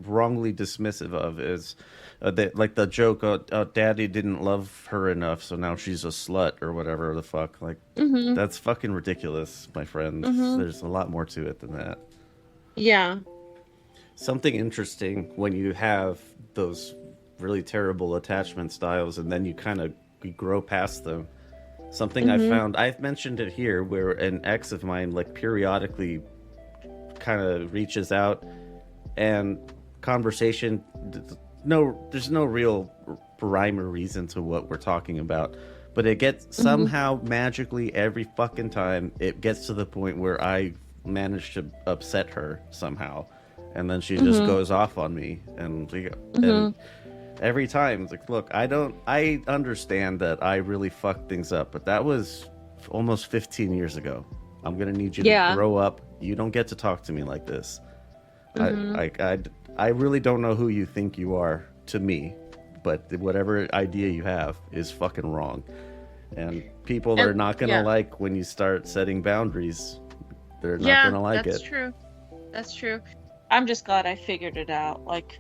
wrongly dismissive of, is like the joke, daddy didn't love her enough, so now she's a slut, or whatever the fuck. Like, that's fucking ridiculous, my friends. There's a lot more to it than that. Yeah. Something interesting when you have those really terrible attachment styles and then you kind of grow past them. Something I found, I've mentioned it here, where an ex of mine like periodically kind of reaches out and conversation, there's no real rhyme or reason to what we're talking about, but it gets somehow magically every fucking time it gets to the point where I manage to upset her somehow, and then she just goes off on me, and every time it's like, look, I understand that I really fucked things up, but that was almost 15 years ago. I'm gonna need you to grow up. You don't get to talk to me like this. I really don't know who you think you are to me, but whatever idea you have is fucking wrong. And people are not gonna like when you start setting boundaries. They're not gonna like it. That's true. That's true. I'm just glad I figured it out. Like,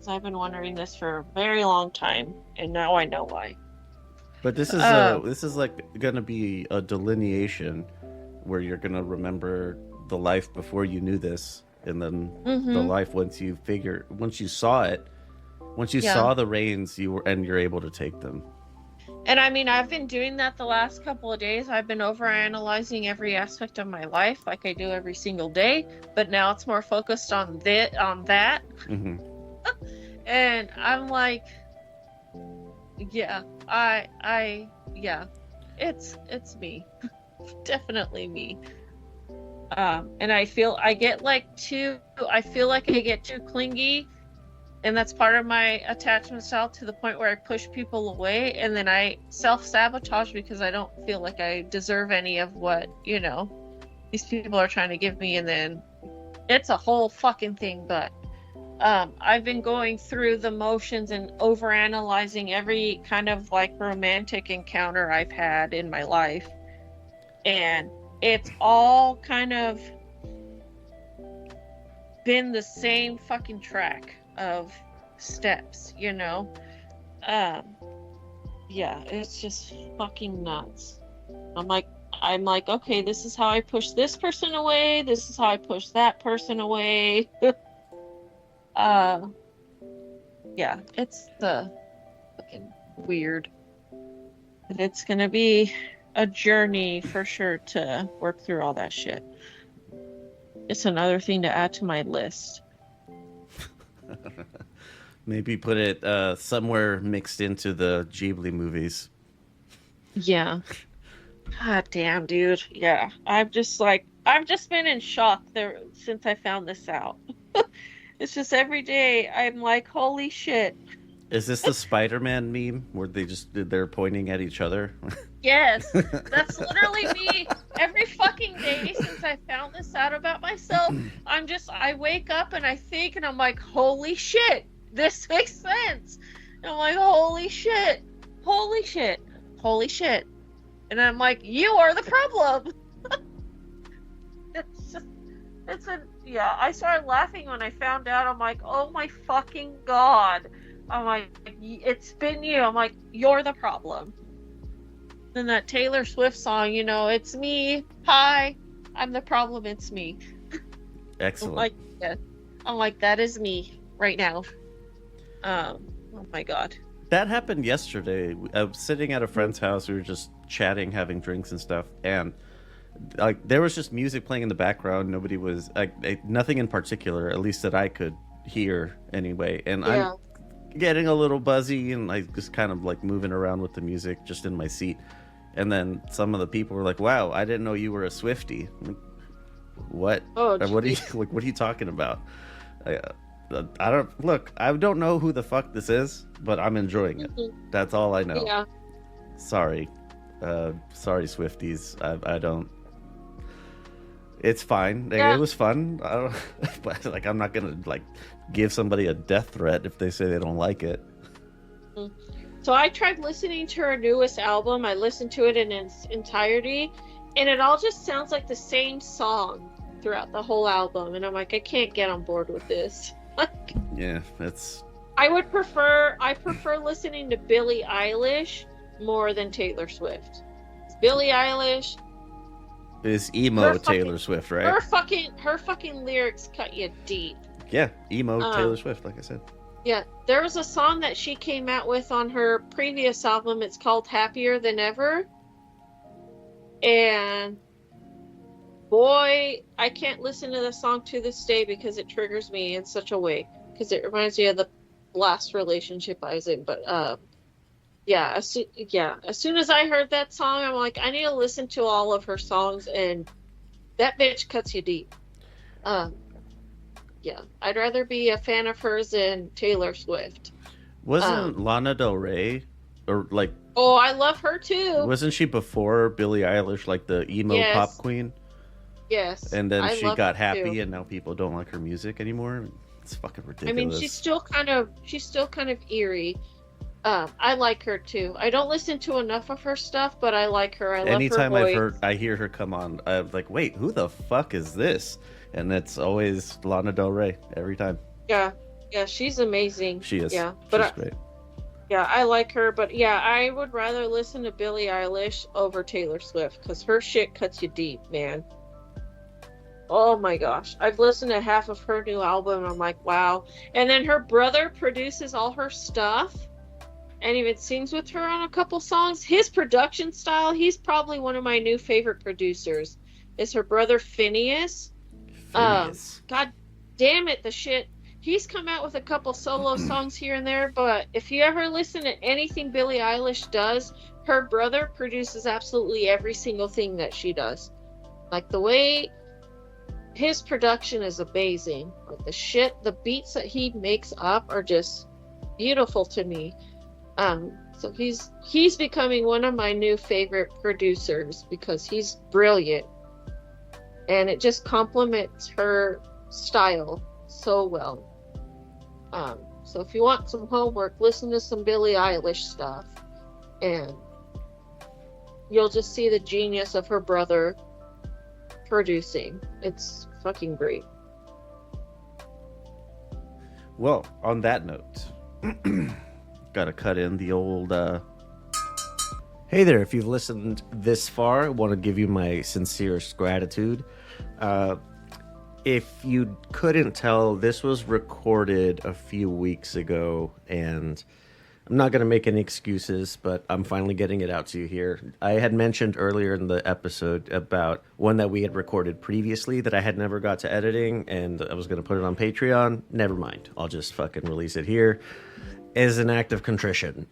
I've been wondering this for a very long time, and now I know why. But this is like gonna be a delineation where you're gonna remember the life before you knew this, and then the life once you saw it, once you saw the reins, you're able to take them. And I mean, I've been doing that the last couple of days. I've been overanalyzing every aspect of my life, like I do every single day. But now it's more focused on that. And I'm like, it's me. Definitely me. And I feel like I get too clingy, and that's part of my attachment style, to the point where I push people away, and then I self-sabotage because I don't feel like I deserve any of what, these people are trying to give me. And then it's a whole fucking thing. But I've been going through the motions and overanalyzing every kind of like romantic encounter I've had in my life, and it's all kind of been the same fucking track of steps, it's just fucking nuts. I'm like, okay, this is how I push this person away, this is how I push that person away. It's the fucking weird. And it's gonna be a journey for sure to work through all that shit. It's another thing to add to my list. Maybe put it somewhere mixed into the Ghibli movies. Yeah. God damn, dude. Yeah. I've just been in shock there since I found this out. It's just every day I'm like, holy shit. Is this the Spider-Man meme where they're pointing at each other? Yes, that's literally me. Every fucking day since I found this out about myself, I wake up and I think, and I'm like, holy shit, this makes sense. And I'm like, holy shit. And I'm like, you are the problem. I started laughing when I found out. I'm like, oh my fucking God. I'm like, it's been you. I'm like, you're the problem. Then that Taylor Swift song, it's me. Hi, I'm the problem. It's me. Excellent. I'm like, that is me right now. Oh my God. That happened yesterday. I was sitting at a friend's house. We were just chatting, having drinks and stuff, and there was just music playing in the background. Nobody was nothing in particular, at least that I could hear anyway. And I'm getting a little buzzy, and I just kind of like moving around with the music just in my seat. And then some of the people were like, "Wow, I didn't know you were a Swiftie." Like, what? Oh, what are you talking about? I don't know who the fuck this is, but I'm enjoying it. That's all I know. Yeah. Sorry, Swifties. I don't. It's fine. It was fun. But I'm not gonna give somebody a death threat if they say they don't like it. So I tried listening to her newest album. I listened to it in its entirety, and it all just sounds like the same song throughout the whole album. And I'm like, I can't get on board with this. Yeah, it's. I prefer listening to Billie Eilish more than Taylor Swift. Billie Eilish, Is emo Taylor Swift, right? Her fucking lyrics cut you deep. Yeah, emo Taylor Swift, like I said. Yeah, there was a song that she came out with on her previous album. It's called Happier Than Ever. And boy, I can't listen to the song to this day because it triggers me in such a way. Because it reminds me of the last relationship I was in. But as soon as I heard that song, I'm like, I need to listen to all of her songs, and that bitch cuts you deep. Yeah, I'd rather be a fan of hers than Taylor Swift. Wasn't Lana Del Rey, or like? Oh, I love her too. Wasn't she before Billie Eilish, like the emo pop queen? Yes. And then she got happy, and now people don't like her music anymore. It's fucking ridiculous. I mean, she's still kind of eerie. I like her too. I don't listen to enough of her stuff, but I like her. Anytime I hear her come on, I'm like, wait, who the fuck is this? And it's always Lana Del Rey every time. Yeah, she's amazing. She is. Yeah, she's great. Yeah, I like her, but yeah, I would rather listen to Billie Eilish over Taylor Swift because her shit cuts you deep, man. Oh my gosh, I've listened to half of her new album, and I'm like, wow. And then her brother produces all her stuff, and even sings with her on a couple songs. His production style, he's probably one of my new favorite producers. Is her brother Phineas? God damn it, the shit. He's come out with a couple solo songs here and there, but if you ever listen to anything Billie Eilish does, her brother produces absolutely every single thing that she does. Like, the way his production is amazing. Like, the beats that he makes up are just beautiful to me. So he's becoming one of my new favorite producers because he's brilliant. And it just complements her style so well. So if you want some homework, listen to some Billie Eilish stuff, and you'll just see the genius of her brother producing. It's fucking great. Well, on that note, gotta cut in the old hey there, if you've listened this far, I want to give you my sincerest gratitude. If you couldn't tell, this was recorded a few weeks ago, and I'm not going to make any excuses, but I'm finally getting it out to you here. I had mentioned earlier in the episode about one that we had recorded previously that I had never got to editing, and I was going to put it on Patreon. Never mind. I'll just fucking release it here as an act of contrition.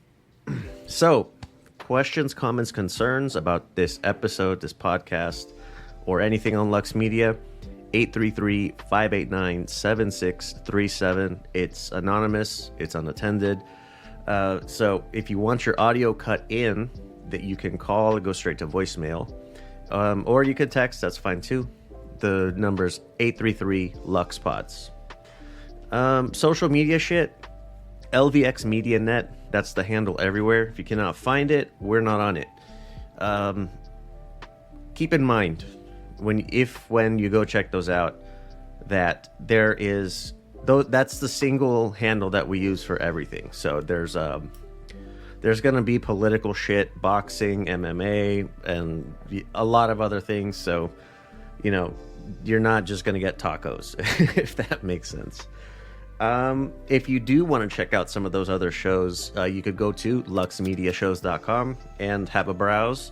So, questions, comments, concerns about this episode, this podcast, or anything on Lux Media, 833-589-7637. It's anonymous. It's unattended. So if you want your audio cut in, that you can call or go straight to voicemail. Or you could text. That's fine too. The number's 833-LUXPODS. Social media shit, LVX Media Net. That's the handle everywhere. If you cannot find it, we're not on it. Keep in mind, when you go check those out, that there is, that's the single handle that we use for everything. So there's going to be political shit, boxing, MMA, and a lot of other things. So, you're not just going to get tacos, if that makes sense. If you do want to check out some of those other shows, you could go to luxmediashows.com and have a browse.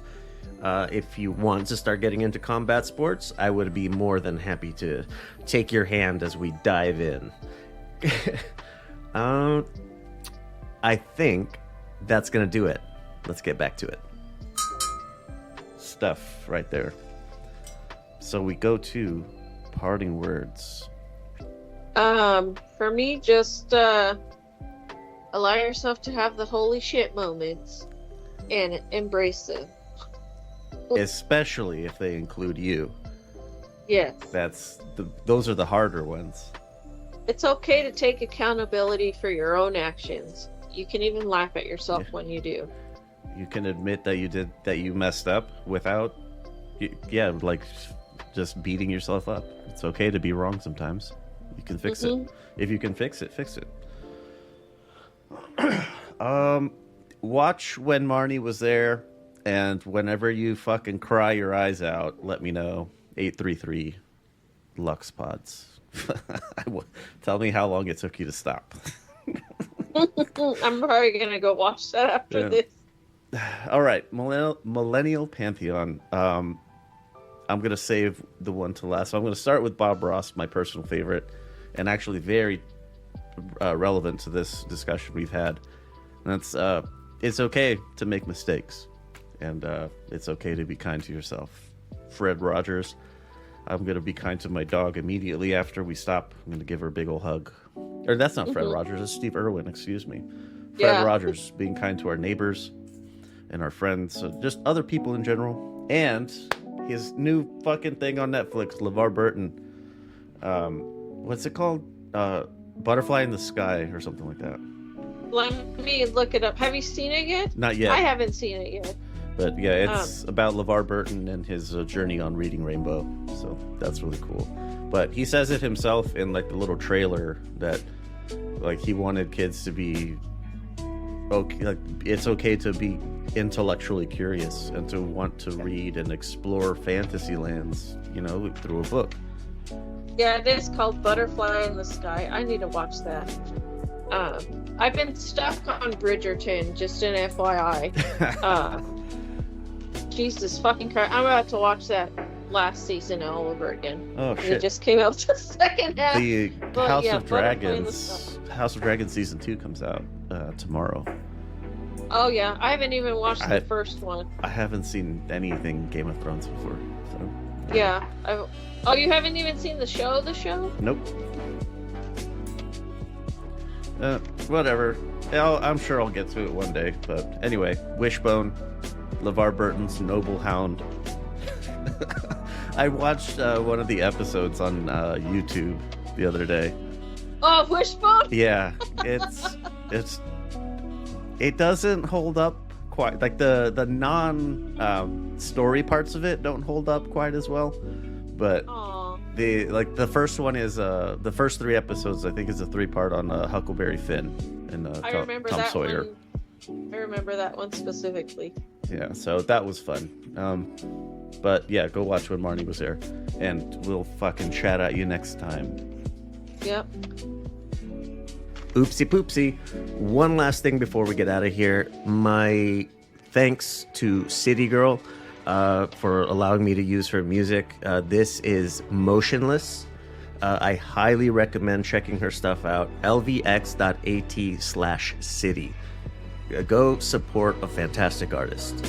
If you want to start getting into combat sports, I would be more than happy to take your hand as we dive in. I think that's going to do it. Let's get back to it. Stuff right there. So we go to parting words. For me, just allow yourself to have the holy shit moments and embrace them. Especially if they include you. Yes. Those are the harder ones. It's okay to take accountability for your own actions. You can even laugh at yourself when you do. You can admit that you messed up without just beating yourself up. It's okay to be wrong sometimes. You can fix it. If you can fix it, fix it. Watch When Marnie Was There. And whenever you fucking cry your eyes out, let me know. 833 Lux Pods. Tell me how long it took you to stop. I'm probably gonna go watch that after this. All right, Millennial Pantheon. I'm gonna save the one to last. So I'm gonna start with Bob Ross, my personal favorite, and actually very relevant to this discussion we've had. And that's it's okay to make mistakes, and it's okay to be kind to yourself. Fred Rogers. I'm gonna be kind to my dog immediately after we stop. I'm gonna give her a big old hug. Or that's not Fred Rogers, it's Steve Irwin, excuse me. Fred Rogers, being kind to our neighbors and our friends, just other people in general. And his new fucking thing on Netflix, LeVar Burton. What's it called? Butterfly in the Sky or something like that. Let me look it up. Have you seen it yet? Not yet. I haven't seen it yet. But yeah, it's about LeVar Burton and his journey on Reading Rainbow. So that's really cool. But he says it himself in like the little trailer that like he wanted kids to be okay, like it's okay to be intellectually curious and to want to read and explore fantasy lands, you know, through a book. Yeah, it is called Butterfly in the Sky. I need to watch that. I've been stuck on Bridgerton, just an FYI. Jesus fucking Christ. I'm about to watch that last season all over again. Oh, shit. It just came out the second half. The House of Dragons season 2 comes out tomorrow. Oh yeah, I haven't even watched the first one. I haven't seen anything Game of Thrones before, so yeah. Oh, you haven't even seen the show? Nope. Whatever. I'm sure I'll get to it one day. But anyway, Wishbone, LeVar Burton's Noble Hound. I watched one of the episodes on YouTube the other day. Oh, Wishbone? Yeah, it doesn't hold up quite, like the non story parts of it don't hold up quite as well. But the first one is the first 3 episodes I think is a 3-part on Huckleberry Finn and Tom Sawyer. I remember that one specifically. Yeah, so that was fun. But yeah, go watch When Marnie Was There, and we'll fucking chat at you next time. Yep. Oopsie poopsie. One last thing before we get out of here. My thanks to City Girl for allowing me to use her music. This is Motionless. I highly recommend checking her stuff out. lvx.at/city. Go support a fantastic artist.